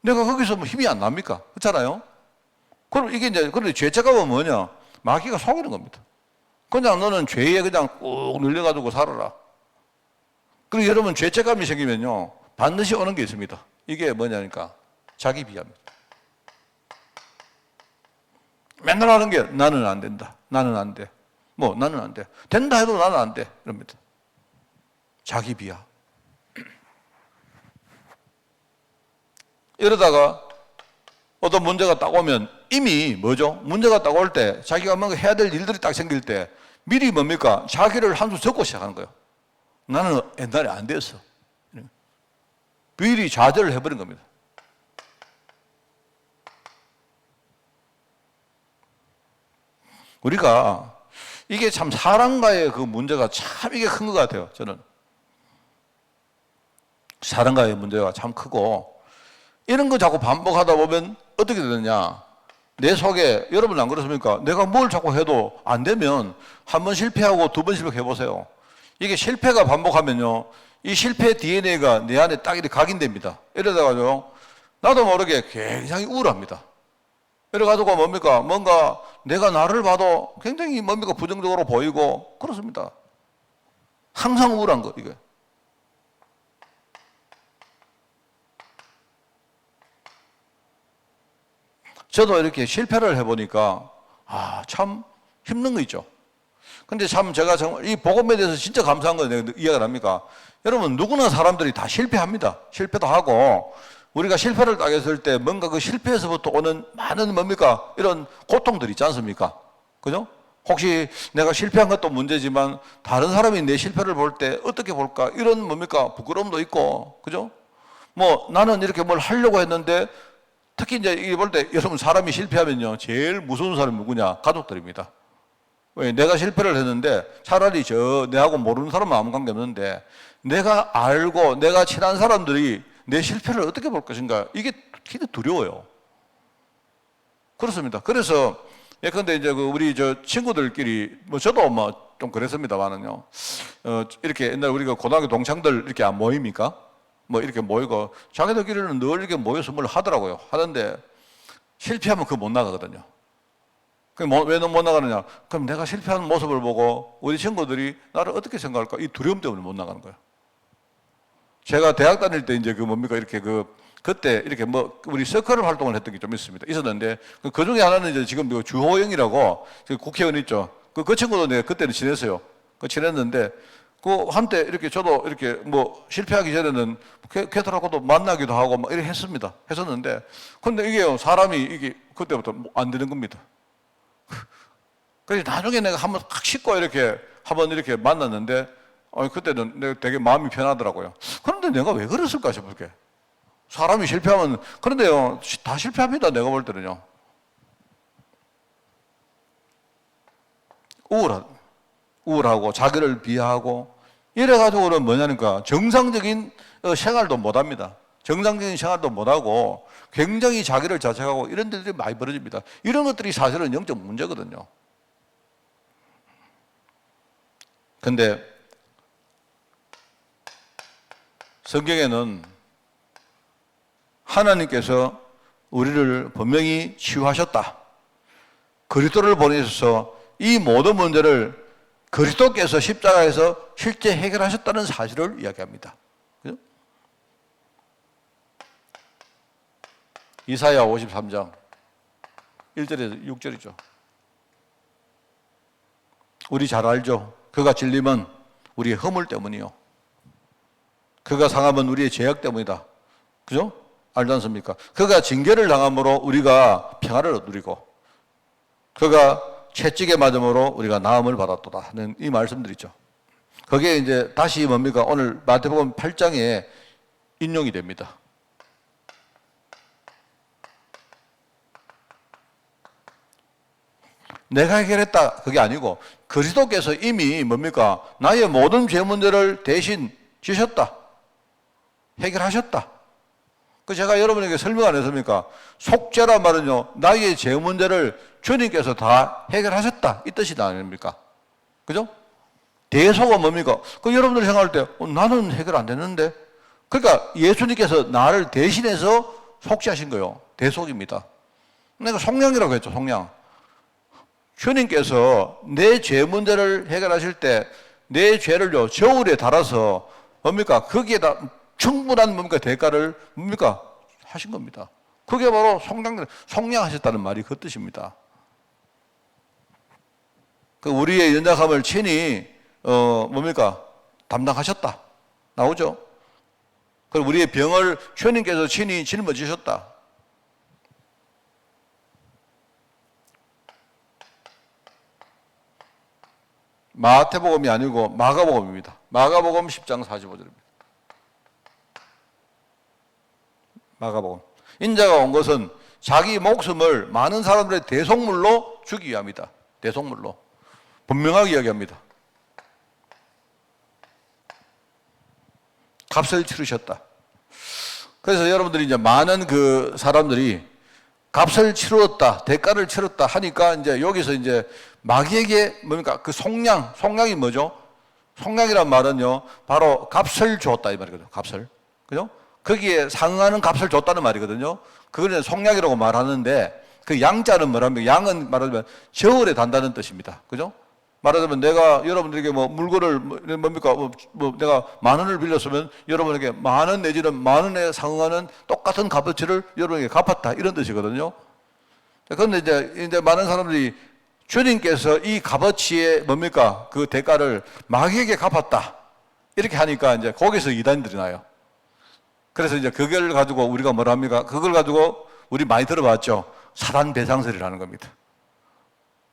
내가 거기서 힘이 안 납니까? 그렇잖아요? 그럼 이게 이제 그런데 죄책감은 뭐냐? 마귀가 속이는 겁니다. 그냥 너는 죄에 그냥 꾹 눌려가지고 살아라. 그리고 여러분 죄책감이 생기면요 반드시 오는 게 있습니다. 이게 뭐냐니까 자기 비하입니다. 맨날 하는 게 나는 안 된다. 나는 안 돼. 나는 안 돼. 된다 해도 나는 안 돼. 이럽니다. 자기 비하. 이러다가 어떤 문제가 딱 오면 이미 뭐죠? 문제가 딱 올 때 자기가 뭔가 해야 될 일들이 딱 생길 때 미리 뭡니까? 자기를 한 수 적고 시작하는 거예요. 나는 옛날에 안 됐어. 미리 좌절을 해버린 겁니다. 우리가 이게 참 사람과의 그 문제가 참 이게 큰 것 같아요. 저는 사람과의 문제가 참 크고 이런 거 자꾸 반복하다 보면 어떻게 되느냐? 내 속에 여러분 안 그렇습니까? 내가 뭘 자꾸 해도 안 되면 한 번 실패하고 두 번 실패해 보세요. 이게 실패가 반복하면요, 이 실패 DNA가 내 안에 딱 이렇게 각인됩니다. 이러다가요, 나도 모르게 굉장히 우울합니다. 이래가지고 뭡니까? 뭔가 내가 나를 봐도 굉장히 뭡니까? 부정적으로 보이고 그렇습니다. 항상 우울한 거, 이게. 저도 이렇게 실패를 해보니까, 참 힘든 거 있죠. 근데 참 제가 정말 이 복음에 대해서 진짜 감사한 거 내가 이해가 납니까? 여러분, 누구나 사람들이 다 실패합니다. 실패도 하고, 우리가 실패를 당했을 때 뭔가 그 실패에서부터 오는 많은 뭡니까? 이런 고통들이 있지 않습니까? 그죠? 혹시 내가 실패한 것도 문제지만 다른 사람이 내 실패를 볼 때 어떻게 볼까? 이런 뭡니까? 부끄러움도 있고, 그죠? 뭐 나는 이렇게 뭘 하려고 했는데 특히 이제 이게 볼 때 여러분 사람이 실패하면요 제일 무서운 사람이 누구냐? 가족들입니다. 왜? 내가 실패를 했는데 차라리 내하고 모르는 사람은 아무 관계 없는데 내가 알고 내가 친한 사람들이 내 실패를 어떻게 볼 것인가? 이게 굉장히 두려워요. 그렇습니다. 그래서 예컨대 이제 우리 친구들끼리 뭐 저도 뭐 좀 그랬습니다만은요. 이렇게 옛날 우리가 고등학교 동창들 이렇게 안 모입니까? 뭐 이렇게 모이고 자기들끼리는 늘 이렇게 모여서 뭘 하더라고요. 하는데 실패하면 그거 못 나가거든요. 왜 못 나가느냐? 그럼 내가 실패하는 모습을 보고 우리 친구들이 나를 어떻게 생각할까? 이 두려움 때문에 못 나가는 거예요. 제가 대학 다닐 때 이제 이렇게 그때 이렇게 우리 서클 활동을 했던 게 좀 있었는데 그 중에 하나는 이제 지금 주호영이라고 국회의원 있죠. 그 친구도 내가 그때는 친했어요. 친했는데 한때 이렇게 저도 이렇게 실패하기 전에는 걔들하고도 만나기도 하고 막 이렇게 했었는데 근데 이게 사람이 이게 그때부터 안 되는 겁니다. 그래서 나중에 내가 한번 확 씻고 이렇게 한번 이렇게 만났는데 그때는 내가 되게 마음이 편하더라고요. 그런데 내가 왜 그랬을까 싶을게. 사람이 실패하면 그런데요 다 실패합니다. 내가 볼 때는요. 우울하고 자기를 비하하고 이래가지고는 뭐냐니까 정상적인 생활도 못합니다. 정상적인 생활도 못하고 굉장히 자기를 자책하고 이런 일들이 많이 벌어집니다. 이런 것들이 사실은 영적 문제거든요. 근데 성경에는 하나님께서 우리를 분명히 치유하셨다. 그리스도를 보내셔서 이 모든 문제를 그리스도께서 십자가에서 실제 해결하셨다는 사실을 이야기합니다. 그죠? 이사야 53장 1절에서 6절이죠. 우리 잘 알죠? 그가 질림은 우리의 허물 때문이요. 그가 상함은 우리의 죄악 때문이다. 그죠? 알지 않습니까? 그가 징계를 당함으로 우리가 평화를 누리고 그가 채찍에 맞음으로 우리가 나음을 받았도다 하는 이 말씀들이죠. 거기에 이제 다시 뭡니까? 오늘 마태복음 8장에 인용이 됩니다. 내가 해결했다 그게 아니고 그리스도께서 이미 뭡니까? 나의 모든 죄 문제를 대신 지셨다. 해결하셨다. 그 제가 여러분에게 설명 안 했습니까? 속죄란 말은요, 나의 죄 문제를 주님께서 다 해결하셨다. 이 뜻이 아닙니까? 그죠? 대속은 뭡니까? 그 여러분들이 생각할 때, 나는 해결 안 됐는데? 그러니까 예수님께서 나를 대신해서 속죄하신 거예요. 대속입니다. 내가 속량이라고 했죠, 속량. 주님께서 내 죄 문제를 해결하실 때, 내 죄를요, 저울에 달아서 뭡니까? 거기에다 충분한 뭡니까? 대가를 뭡니까? 하신 겁니다. 그게 바로 속량하셨다는 말이 그 뜻입니다. 그 우리의 연약함을 친히 뭡니까? 담당하셨다. 나오죠? 그리고 우리의 병을 주님께서 친히 짊어지셨다. 마태복음이 아니고 마가복음입니다. 마가복음 10장 45절입니다. 마가복음. 인자가 온 것은 자기 목숨을 많은 사람들의 대속물로 주기 위함이다. 대속물로. 분명하게 이야기합니다. 값을 치르셨다. 그래서 여러분들이 이제 많은 그 사람들이 값을 치루었다, 대가를 치렀다 하니까 이제 여기서 이제 마귀에게 뭡니까? 그 속량이 뭐죠? 속량이란 말은요, 바로 값을 줬다 이 말이거든요. 값을. 그죠? 거기에 상응하는 값을 줬다는 말이거든요. 그걸 속량이라고 말하는데 그 양자는 뭐랍니까? 양은 말하자면 저울에 단다는 뜻입니다. 그죠? 말하자면 내가 여러분들에게 뭐 물건을 뭡니까? 내가 10,000원을 빌렸으면 여러분에게 10,000원 내지는 10,000원에 상응하는 똑같은 값어치를 여러분에게 갚았다. 이런 뜻이거든요. 그런데 이제 많은 사람들이 주님께서 이 값어치의 뭡니까? 그 대가를 마귀에게 갚았다. 이렇게 하니까 이제 거기서 이단들이 나요. 그래서 이제 그걸 가지고 우리가 뭐라 합니까? 그걸 가지고 우리 많이 들어봤죠. 사단 배상설이라는 겁니다.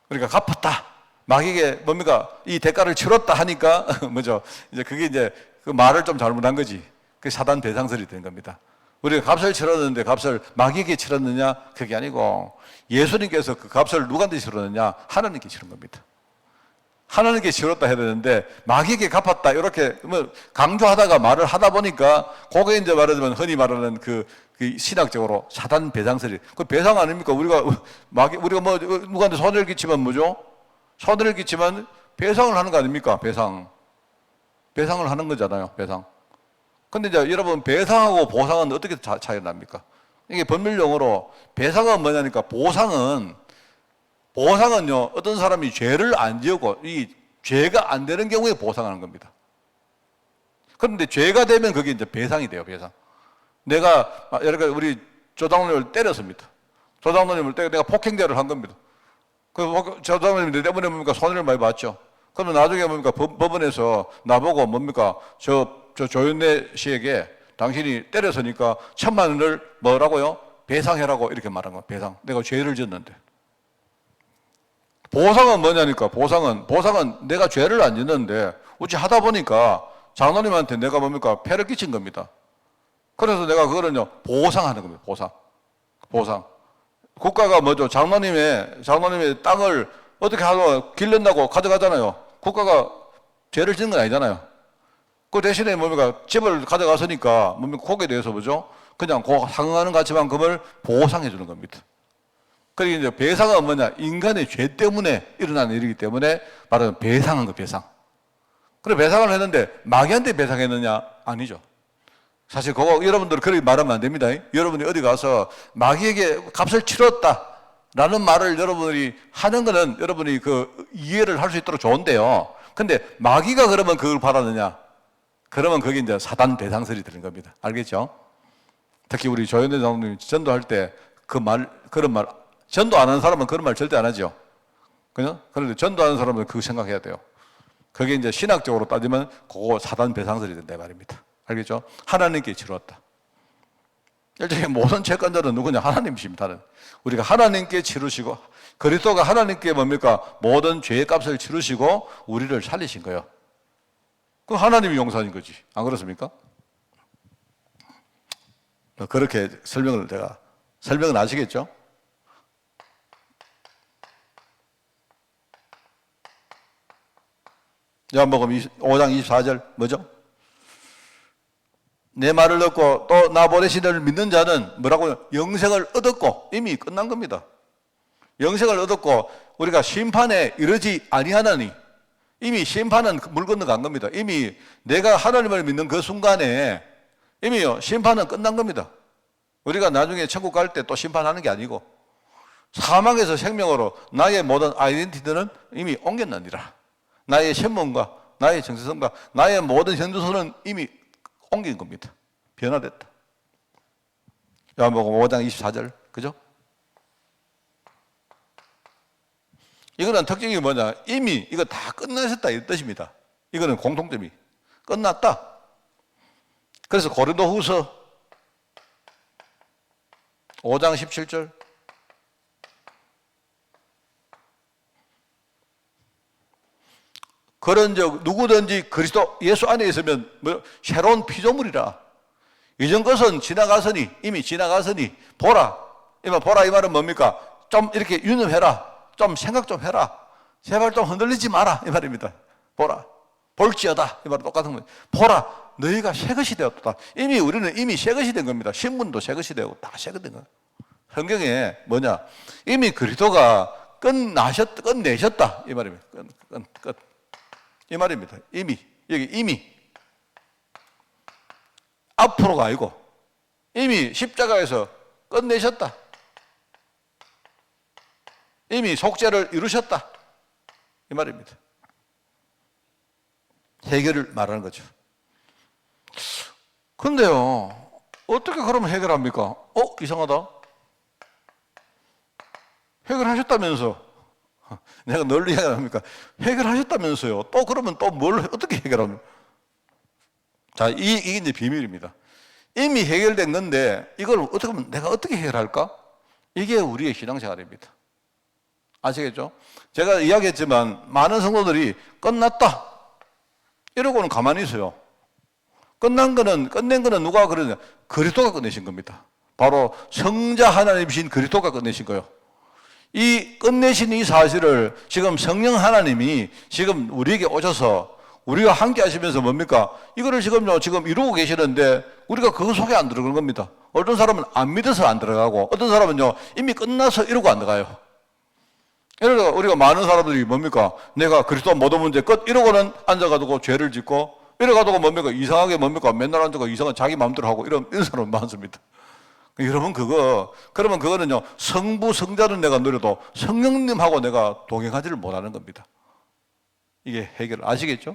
그러니까 갚았다. 마귀에게 뭡니까? 이 대가를 치렀다 하니까 뭐죠? 이제 그게 이제 그 말을 좀 잘못한 거지. 그 사단 배상설이 된 겁니다. 우리가 값을 치렀는데 값을 마귀에게 치렀느냐? 그게 아니고 예수님께서 그 값을 누구한테 치렀느냐? 하나님께 치른 겁니다. 하나님께 치렀다 해야 되는데 마귀에게 갚았다 이렇게 뭐 강조하다가 말을 하다 보니까 그게 이제 말하자면 흔히 말하는 그 신학적으로 사단 배상설이 그 배상 아닙니까? 우리가 뭐 누구한테 손해를 끼치면 뭐죠? 손해를 끼치면 배상을 하는 거 아닙니까? 배상을 하는 거잖아요. 배상. 근데 이제 여러분 배상하고 보상은 어떻게 차이가 납니까? 이게 법률용어로 배상은 뭐냐니까 보상은요, 어떤 사람이 죄를 안 지었고, 이 죄가 안 되는 경우에 보상하는 겁니다. 그런데 죄가 되면 그게 이제 배상이 돼요, 배상. 내가, 여러분, 우리 조장로님을 때렸습니다. 조장로님을 때려 내가 폭행죄를 한 겁니다. 그 조장로님 때문에 뭡니까? 손해를 많이 봤죠. 그러면 나중에 뭡니까? 법원에서 나보고 뭡니까? 저 조윤래 씨에게 당신이 때렸으니까 1,000,000원을 뭐라고요? 배상해라고 이렇게 말한 거예요, 배상. 내가 죄를 지었는데. 보상은 뭐냐니까, 보상은 내가 죄를 안 짓는데, 어찌 하다 보니까 장로님한테 내가 뭡니까? 폐를 끼친 겁니다. 그래서 내가 그거는요, 보상하는 겁니다, 보상. 국가가 뭐죠? 장로님의 땅을 어떻게 하고 길른다고 가져가잖아요. 국가가 죄를 짓는 건 아니잖아요. 그 대신에 뭡니까? 집을 가져갔으니까, 뭡니까? 거기에 대해서 뭐죠? 그냥 그 상응하는 가치만큼을 보상해 주는 겁니다. 그리고 이제 배상은 뭐냐? 인간의 죄 때문에 일어나는 일이기 때문에 말하자면 배상한 거, 배상. 그래, 배상을 했는데 마귀한테 배상했느냐? 아니죠. 사실 그거 여러분들 그렇게 말하면 안 됩니다. 여러분이 어디 가서 마귀에게 값을 치렀다라는 말을 여러분이 하는 거는 여러분이 그 이해를 할 수 있도록 좋은데요. 근데 마귀가 그러면 그걸 바라느냐? 그러면 그게 이제 사단 배상설이 되는 겁니다. 알겠죠? 특히 우리 조현대 장로님 전도할 때 그런 말, 전도 안 하는 사람은 그런 말 절대 안 하죠. 그죠? 그런데 전도하는 사람은 그거 생각해야 돼요. 그게 이제 신학적으로 따지면 그거 사단 배상설이 된다 말입니다. 알겠죠? 하나님께 치루었다. 일종의 모든 채권자는 누구냐? 하나님이십니다. 우리가 하나님께 치르시고 그리스도가 하나님께 뭡니까? 모든 죄의 값을 치르시고 우리를 살리신 거예요. 그럼 하나님이 용서하신 거지. 안 그렇습니까? 그렇게 설명은 아시겠죠? 요한복음 5장 24절 뭐죠? 내 말을 듣고 또 나 보내신 이를 믿는 자는 뭐라고요? 영생을 얻었고 이미 끝난 겁니다. 영생을 얻었고 우리가 심판에 이르지 아니하나니 이미 심판은 물 건너간 겁니다. 이미 내가 하나님을 믿는 그 순간에 이미요 심판은 끝난 겁니다. 우리가 나중에 천국 갈 때 또 심판하는 게 아니고 사망에서 생명으로 나의 모든 아이덴티티는 이미 옮겼느니라. 나의 신분과 나의 정체성과 나의 모든 현주소는 이미 옮긴 겁니다. 변화됐다. 요한복음 5장 24절 그죠? 이거는 특징이 뭐냐? 이미 이거 다 끝나셨다 이 뜻입니다. 이거는 공통점이 끝났다. 그래서 고린도후서 5장 17절 그런즉 누구든지 그리스도 예수 안에 있으면 새로운 피조물이라. 이전 것은 지나갔으니 이미 지나갔으니 보라. 보라 이 말은 뭡니까? 좀 이렇게 유념해라. 좀 생각 좀 해라. 제발 좀 흔들리지 마라 이 말입니다. 보라. 볼지어다 이 말은 똑같은 거예요. 보라. 너희가 새것이 되었다. 우리는 이미 새것이 된 겁니다. 신분도 새것이 되고 다 새것이 된 거예요. 성경에 뭐냐? 이미 그리스도가 끝내셨다 이 말입니다. 끝. 이 말입니다. 이미 앞으로가 아니고 이미 십자가에서 끝내셨다. 이미 속죄를 이루셨다. 이 말입니다. 해결을 말하는 거죠. 근데요, 어떻게 그러면 해결합니까? 이상하다. 해결하셨다면서. 내가 널리 해결합니까? 해결하셨다면서요. 또 그러면 또 뭘 어떻게 해결합니까? 자, 이게 이제 비밀입니다. 이미 해결된 건데 이걸 어떻게 하면 내가 어떻게 해결할까? 이게 우리의 신앙생활입니다. 아시겠죠? 제가 이야기했지만 많은 성도들이 끝났다 이러고는 가만히 있어요. 끝낸 거는 누가 그러냐? 그리스도가 끝내신 겁니다. 바로 성자 하나님이신 그리스도가 끝내신 거예요. 이 끝내신 이 사실을 지금 성령 하나님이 지금 우리에게 오셔서 우리가 함께 하시면서 뭡니까? 이거를 지금 이루고 계시는데 우리가 그거 속에 안 들어가는 겁니다. 어떤 사람은 안 믿어서 안 들어가고 어떤 사람은요 이미 끝나서 이러고 안 들어가요. 이러다가 우리가 많은 사람들이 뭡니까? 내가 그리스도 모든 문제 끝 이러고는 앉아가지고 죄를 짓고 이래가지고 뭡니까? 이상하게 맨날 앉아가 이상한 자기 마음대로 하고 이런 사람 많습니다. 여러분 그러면 그거는요 성부 성자는 내가 누려도 성령님하고 내가 동행하지를 못하는 겁니다. 이게 해결 아시겠죠?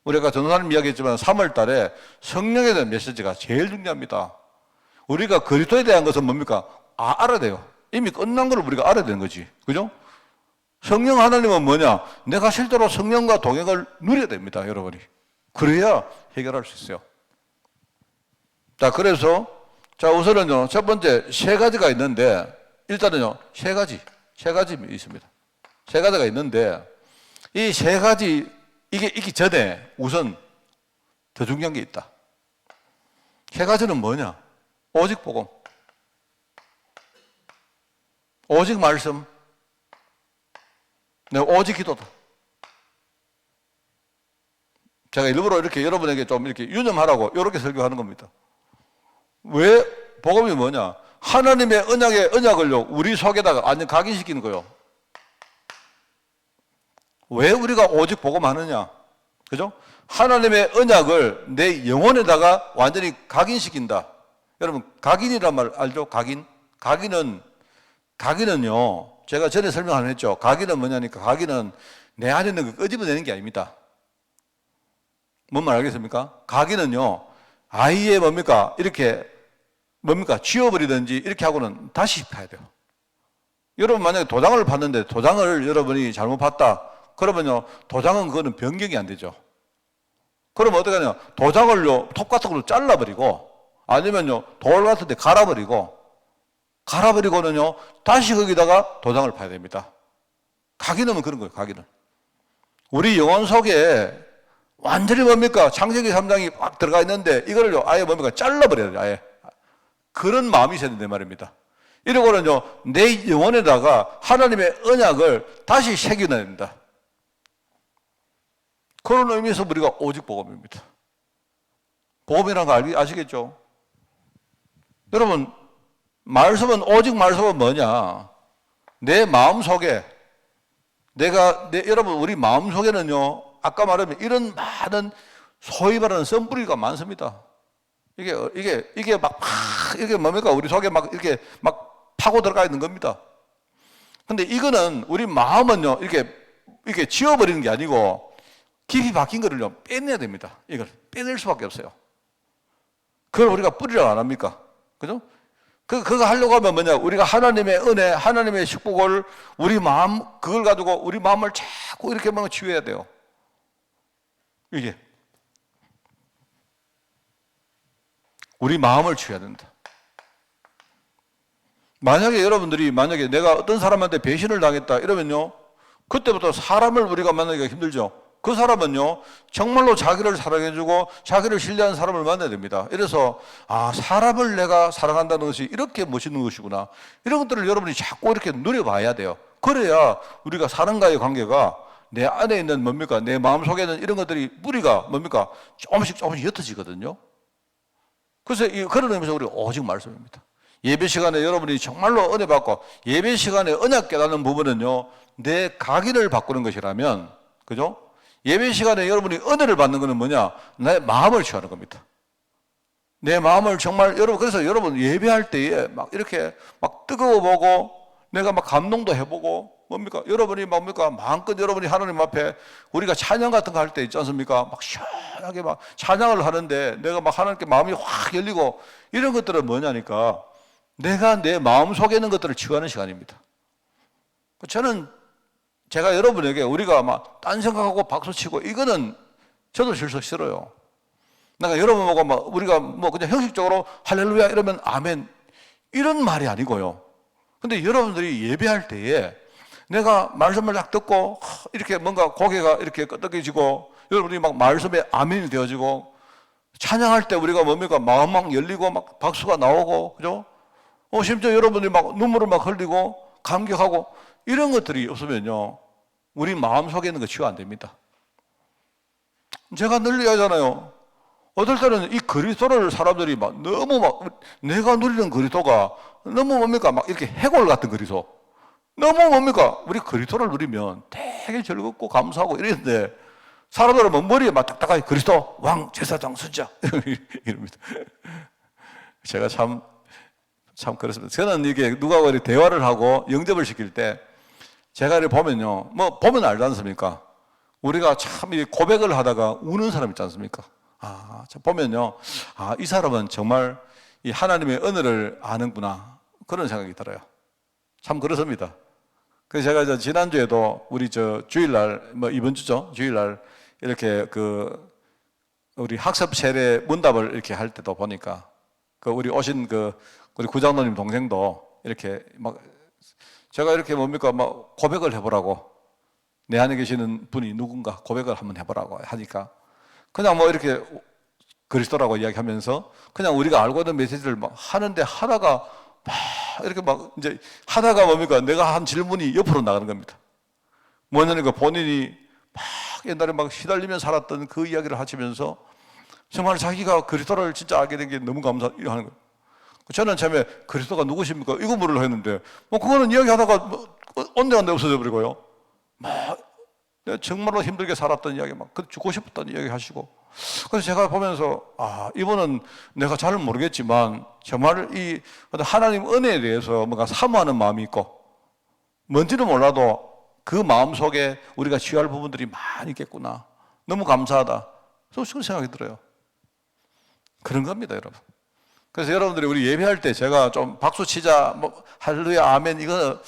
우리가 전도사님 이야기했지만 3월 달에 성령에 대한 메시지가 제일 중요합니다. 우리가 그리스도에 대한 것은 뭡니까? 알아야 돼요. 이미 끝난 걸 우리가 알아야 되는 거지. 그죠? 성령 하나님은 뭐냐? 내가 실제로 성령과 동행을 누려야 됩니다, 여러분이. 그래야 해결할 수 있어요. 자, 그래서 우선은요, 첫 번째 세 가지가 있는데 일단은요, 세 가지 있습니다. 세 가지가 있는데 이 세 가지 이게 있기 전에 우선 더 중요한 게 있다. 세 가지는 뭐냐? 오직 복음, 오직 말씀, 오직 기도다. 제가 일부러 이렇게 여러분에게 좀 이렇게 유념하라고 이렇게 설교하는 겁니다. 왜 복음이 뭐냐? 하나님의 언약을요 우리 속에다가 완전 각인시키는 거예요. 왜 우리가 오직 복음하느냐? 그죠? 하나님의 언약을 내 영혼에다가 완전히 각인시킨다. 여러분 각인이란 말 알죠? 각인은요 제가 전에 설명 안 했죠. 각인은 뭐냐니까 각인은 내 안에 있는 거 끄집어내는 게 아닙니다. 뭔 말 알겠습니까? 각인은요 아예 이렇게 지워버리든지 이렇게 하고는 다시 파야 돼요. 여러분 만약에 도장을 봤는데 도장을 여러분이 잘못 봤다 그러면요 도장은 그거는 변경이 안 되죠. 그러면 어떻게 하냐? 도장을요 톱 같은 걸로 잘라버리고 아니면요 돌 같은 데 갈아버리고는요 다시 거기다가 도장을 파야 됩니다. 각인은 그런 거예요. 각인은 우리 영혼 속에 완전히 창세기 3장이 막 들어가 있는데 이거를요 아예 잘라버려야 돼요. 아예 그런 마음이 있어야 된단 말입니다. 이러고는요 내 영혼에다가 하나님의 언약을 다시 새겨놔야 됩니다. 그런 의미에서 우리가 오직 복음입니다. 복음이라는 거 아시겠죠? 여러분 오직 말씀은 뭐냐? 내 마음 속에 여러분 우리 마음 속에는요 아까 말하면 이런 많은 소위 말하는 썬뿌리가 많습니다. 이게 우리 속에 이렇게 파고 들어가 있는 겁니다. 근데 이거는 우리 마음은요 이렇게 지워버리는 게 아니고 깊이 박힌 거를요 빼내야 됩니다. 이걸 빼낼 수밖에 없어요. 그걸 우리가 뿌리라고 안 합니까? 그죠? 그거 하려고 하면 뭐냐? 우리가 하나님의 은혜, 하나님의 축복을 그걸 가지고 우리 마음을 자꾸 이렇게 치유해야 돼요. 이게. 우리 마음을 취해야 된다. 만약에 여러분들이 만약에 내가 어떤 사람한테 배신을 당했다 이러면요, 그때부터 사람을 우리가 만나기가 힘들죠. 그 사람은요, 정말로 자기를 사랑해주고 자기를 신뢰하는 사람을 만나야 됩니다. 이래서 사람을 내가 사랑한다는 것이 이렇게 멋있는 것이구나, 이런 것들을 여러분이 자꾸 이렇게 누려봐야 돼요. 그래야 우리가 사람과의 관계가 내 안에 있는 뭡니까, 내 마음속에는 이런 것들이 뿌리가 뭡니까, 조금씩 옅어지거든요. 그래서 그런 의미에서 우리 오직 말씀입니다. 예배 시간에 여러분이 정말로 은혜 받고 예배 시간에 언약 깨닫는 부분은요, 내 각인을 바꾸는 것이라면, 그죠? 예배 시간에 여러분이 은혜를 받는 것은 뭐냐? 내 마음을 취하는 겁니다. 내 마음을 정말 그래서 여러분 예배할 때에 막 이렇게 막 뜨거워 보고 내가 막 감동도 해보고 뭡니까? 여러분이 뭡니까? 마음껏 여러분이 하나님 앞에 우리가 찬양 같은 거 할 때 있지 않습니까? 막 시원하게 막 찬양을 하는데 내가 막 하나님께 마음이 확 열리고 이런 것들은 뭐냐니까 내가 내 마음 속에 있는 것들을 치유하는 시간입니다. 저는 제가 여러분에게 우리가 막 딴 생각하고 박수치고 이거는 저도 실수 싫어요. 내가 여러분 보고 막 우리가 뭐 그냥 형식적으로 할렐루야 이러면 아멘 이런 말이 아니고요. 근데 여러분들이 예배할 때에 내가 말씀을 딱 듣고 이렇게 뭔가 고개가 이렇게 끄덕여지고 여러분이 막 말씀에 아멘이 되어지고 찬양할 때 우리가 뭡니까? 마음 막 열리고 막 박수가 나오고, 그죠? 심지어 여러분들이 막 눈물을 막 흘리고 감격하고 이런 것들이 없으면요, 우리 마음속에 있는 거 치유 안 됩니다. 제가 늘 얘기하잖아요. 어떨 때는 이 그리스도를 사람들이 막 너무 막 내가 누리는 그리스도가 너무 뭡니까? 막 이렇게 해골 같은 그리스도. 너무 뭡니까? 우리 그리스도를 누리면 되게 즐겁고 감사하고 이랬는데 사람들은 뭐 머리에 막 딱딱하게 그리스도, 왕, 제사장, 선자 이럽니다. 제가 참 그렇습니다. 저는 이게 누가 우리 대화를 하고 영접을 시킬 때 제가 이렇게 보면요, 뭐 보면 알지 않습니까? 우리가 참 고백을 하다가 우는 사람 있지 않습니까? 보면요, 이 사람은 정말 이 하나님의 은혜를 아는구나, 그런 생각이 들어요. 참 그렇습니다. 그래서 제가 지난주에도 우리 주일날, 뭐 이번 주죠, 주일날 이렇게 우리 학습 세례 문답을 이렇게 할 때도 보니까 우리 오신 우리 구장로님 동생도 이렇게 막 제가 이렇게 뭡니까 막 고백을 해보라고, 내 안에 계시는 분이 누군가 고백을 한번 해보라고 하니까 그냥 뭐 이렇게 그리스도라고 이야기하면서 그냥 우리가 알고 있는 메시지를 막 하는데 하다가 막 이렇게 막 이제 하다가 뭡니까 내가 한 질문이 옆으로 나가는 겁니다. 뭐냐니까 본인이 막 옛날에 막 시달리며 살았던 그 이야기를 하시면서 정말 자기가 그리스도를 진짜 알게 된 게 너무 감사하는 거예요. 저는 처음에 그리스도가 누구십니까? 이거 물으려고 했는데 뭐 그거는 이야기하다가 언제간데 없어져 버리고요. 막 내가 정말로 힘들게 살았던 이야기 막 죽고 싶었던 이야기 하시고, 그래서 제가 보면서 이분은 내가 잘 모르겠지만 정말 이 하나님 은혜에 대해서 뭔가 사모하는 마음이 있고 뭔지는 몰라도 그 마음 속에 우리가 취할 부분들이 많이 있겠구나, 너무 감사하다, 그런 생각이 들어요. 그런 겁니다, 여러분. 그래서 여러분들이 우리 예배할 때 제가 좀 박수 치자, 뭐 할렐루야, 아멘, 이거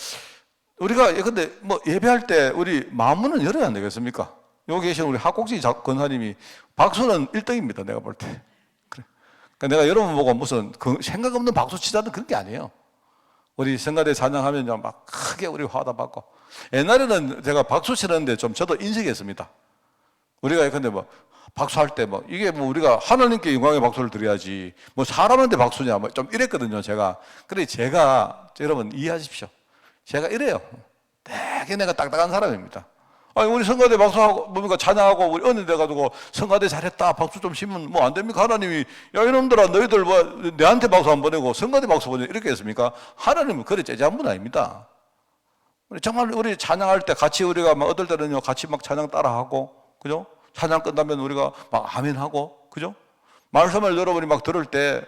우리가 근데 뭐 예배할 때 우리 마음문은 열어야 안 되겠습니까? 여기 계신 우리 학곡지 권사님이 박수는 1등입니다, 내가 볼 때. 그래. 그러니까 내가 여러분 보고 무슨 생각 없는 박수 치자는 그런 게 아니에요. 우리 성가대 찬양하면 막 크게 우리 화답받고. 옛날에는 제가 박수 치는데 좀 저도 인식했습니다. 우리가 근데 뭐 박수할 때 뭐 이게 뭐 우리가 하나님께 영광의 박수를 드려야지 뭐 사람한테 박수냐 뭐 좀 이랬거든요, 제가. 그래 제가 여러분 이해하십시오. 제가 이래요. 되게 내가 딱딱한 사람입니다. 우리 성가대 박수하고 뭡니까 찬양하고 우리 은혜 돼가지고 성가대 잘했다 박수 좀 치면 뭐 안 됩니까? 하나님이 야 이놈들아 너희들 뭐 내한테 박수 안 보내고 성가대 박수 보내 이렇게 했습니까? 하나님은 그래 제자한 분 아닙니다. 정말 우리 찬양할 때 같이 우리가 막 어떨 때는요 같이 막 찬양 따라하고, 그죠? 찬양 끝나면 우리가 막 아멘하고, 그죠? 말씀을 여러분이 막 그럴 때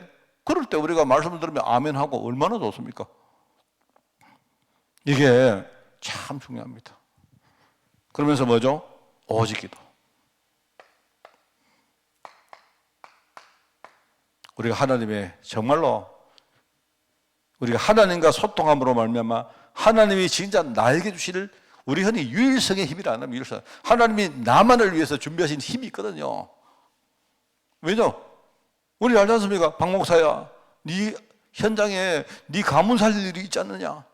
우리가 말씀을 들으면 아멘하고 얼마나 좋습니까? 이게 참 중요합니다. 그러면서 뭐죠? 오직 기도. 우리가 하나님의 정말로 우리가 하나님과 소통함으로 말미암아 하나님이 진짜 나에게 주실 우리 흔히 유일성의 힘이라 하면 유일성. 하나님이 나만을 위해서 준비하신 힘이 있거든요. 왜냐? 우리 알지 않습니까? 박 목사야, 네 현장에 네 가문 살릴 일이 있지 않느냐?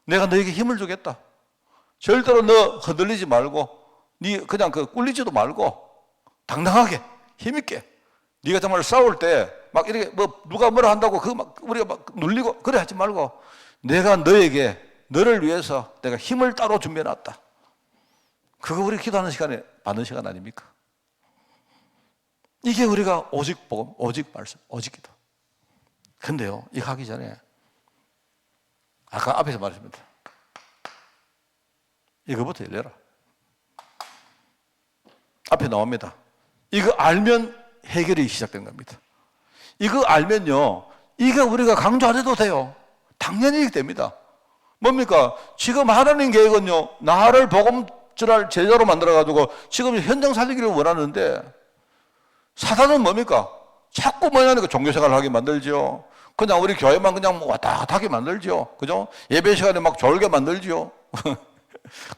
내가 너에게 힘을 주겠다. 절대로 너 흔들리지 말고, 네 그냥 꿀리지도 말고 당당하게 힘있게. 네가 정말 싸울 때 막 이렇게 뭐 누가 뭐라 한다고 막 우리가 막 눌리고 그래 하지 말고, 내가 너에게 너를 위해서 내가 힘을 따로 준비해놨다. 그거 우리 기도하는 시간에 받는 시간 아닙니까? 이게 우리가 오직 복음, 오직 말씀, 오직 기도. 근데요, 이거 하기 전에 아까 앞에서 말했습니다. 이거부터 열려라. 앞에 나옵니다. 이거 알면 해결이 시작된 겁니다. 이거 알면요, 이거 우리가 강조 안 해도 돼요. 당연히 됩니다. 뭡니까? 지금 하나님 계획은요, 나를 복음 전할 제자로 만들어가지고 지금 현장 살리기를 원하는데, 사단은 뭡니까? 자꾸 뭐냐니까 종교생활을 하게 만들죠. 그냥 우리 교회만 그냥 왔다 갔다 하게 만들죠. 그죠? 예배 시간에 막 졸게 만들죠.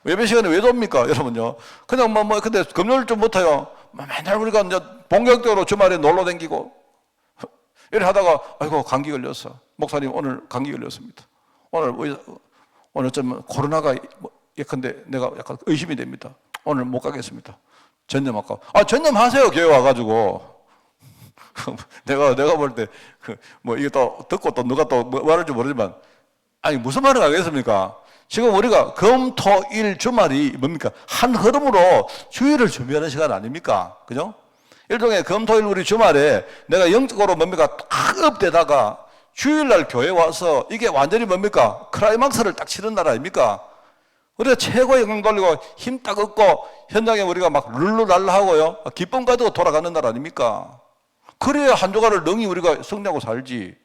예배 시간에 왜 돕니까? 여러분요. 그냥 근데 금요일 좀 못해요. 맨날 우리가 이제 본격적으로 주말에 놀러 다니고, 이래 하다가, 아이고, 감기 걸렸어. 목사님, 오늘 감기 걸렸습니다. 오늘 좀 코로나가 예컨대 내가 약간 의심이 됩니다. 오늘 못 가겠습니다. 전념할까? 전념하세요, 교회 와가지고. 내가 볼 때, 이게 또 듣고 또 누가 또 뭐 말할지 모르지만, 아니, 무슨 말을 하겠습니까? 지금 우리가 금, 토, 일, 주말이 뭡니까? 한 흐름으로 주일을 준비하는 시간 아닙니까? 그죠? 일종의 금, 토, 일, 우리 주말에 내가 영적으로 뭡니까? 딱 업되다가 주일날 교회 와서 이게 완전히 뭡니까? 클라이막스를 딱 치는 날 아닙니까? 우리가 최고의 영광 돌리고 힘 딱 얻고 현장에 우리가 막 룰루랄라 하고요. 기쁨 가지고 돌아가는 날 아닙니까? 그래야 한 주간을 능히 우리가 승리하고 살지.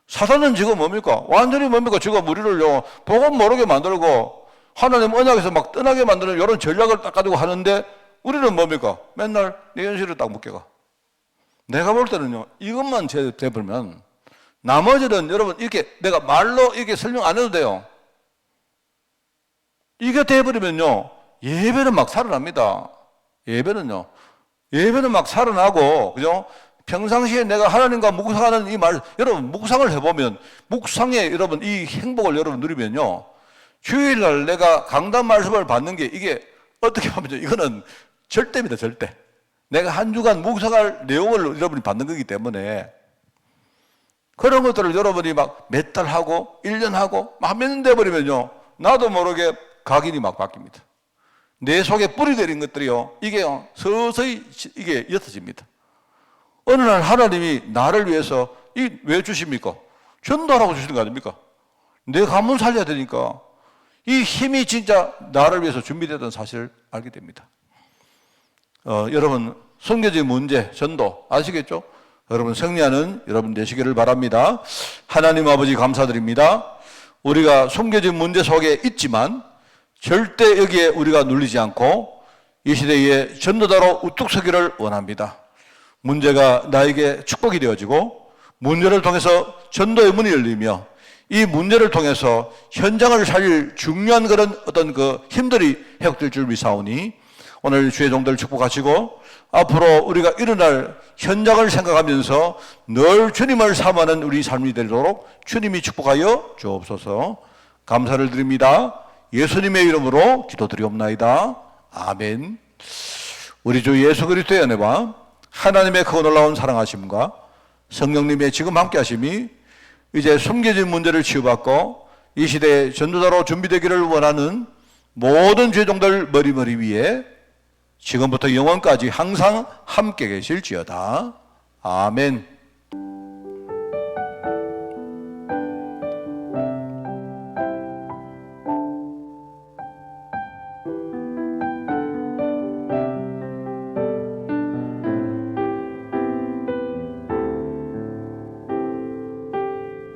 사단은 지금 뭡니까? 완전히 뭡니까? 지금 우리를요, 복음 모르게 만들고 하나님 언약에서 막 떠나게 만드는 이런 전략을 딱 가지고 하는데, 우리는 뭡니까? 맨날 내 현실을 딱 묶여가. 내가 볼 때는요, 이것만 돼버리면 나머지는 여러분 이렇게 내가 말로 이렇게 설명 안 해도 돼요. 이게 돼버리면요, 예배는 막 살아납니다. 예배는 막 살아나고, 그죠? 평상시에 내가 하나님과 묵상하는 이 말, 여러분, 묵상을 해보면, 묵상에 여러분, 이 행복을 여러분 누리면요, 주일날 내가 강단 말씀을 받는 게 이게 어떻게 보면 이거는 절대입니다, 절대. 내가 한 주간 묵상할 내용을 여러분이 받는 거기 때문에, 그런 것들을 여러분이 막 몇 달 하고, 1년 하고, 막 몇 년 돼버리면요, 나도 모르게 각인이 막 바뀝니다. 내 속에 뿌리 내린 것들이요, 이게요, 서서히 이게 옅어집니다. 어느 날 하나님이 나를 위해서 왜 주십니까? 전도하라고 주시는 거 아닙니까? 내 가문 살려야 되니까 이 힘이 진짜 나를 위해서 준비되던 사실을 알게 됩니다. 여러분, 선교적 문제, 전도 아시겠죠? 여러분 승리하는 여러분 되시기를 바랍니다. 하나님 아버지 감사드립니다. 우리가 선교적 문제 속에 있지만 절대 여기에 우리가 눌리지 않고 이 시대에 전도자로 우뚝 서기를 원합니다. 문제가 나에게 축복이 되어지고 문제를 통해서 전도의 문이 열리며 이 문제를 통해서 현장을 살릴 중요한 그런 어떤 힘들이 회복될 줄 믿사오니 오늘 주의 종들 축복하시고 앞으로 우리가 일어날 현장을 생각하면서 늘 주님을 사모하는 우리 삶이 되도록 주님이 축복하여 주옵소서. 감사를 드립니다. 예수님의 이름으로 기도드리옵나이다. 아멘. 우리 주 예수 그리스도의 은혜와 하나님의 그 놀라운 사랑하심과 성령님의 지금 함께 하심이 이제 숨겨진 문제를 치유받고 이 시대의 전도자로 준비되기를 원하는 모든 죄종들 머리머리 위에 지금부터 영원까지 항상 함께 계실지어다. 아멘.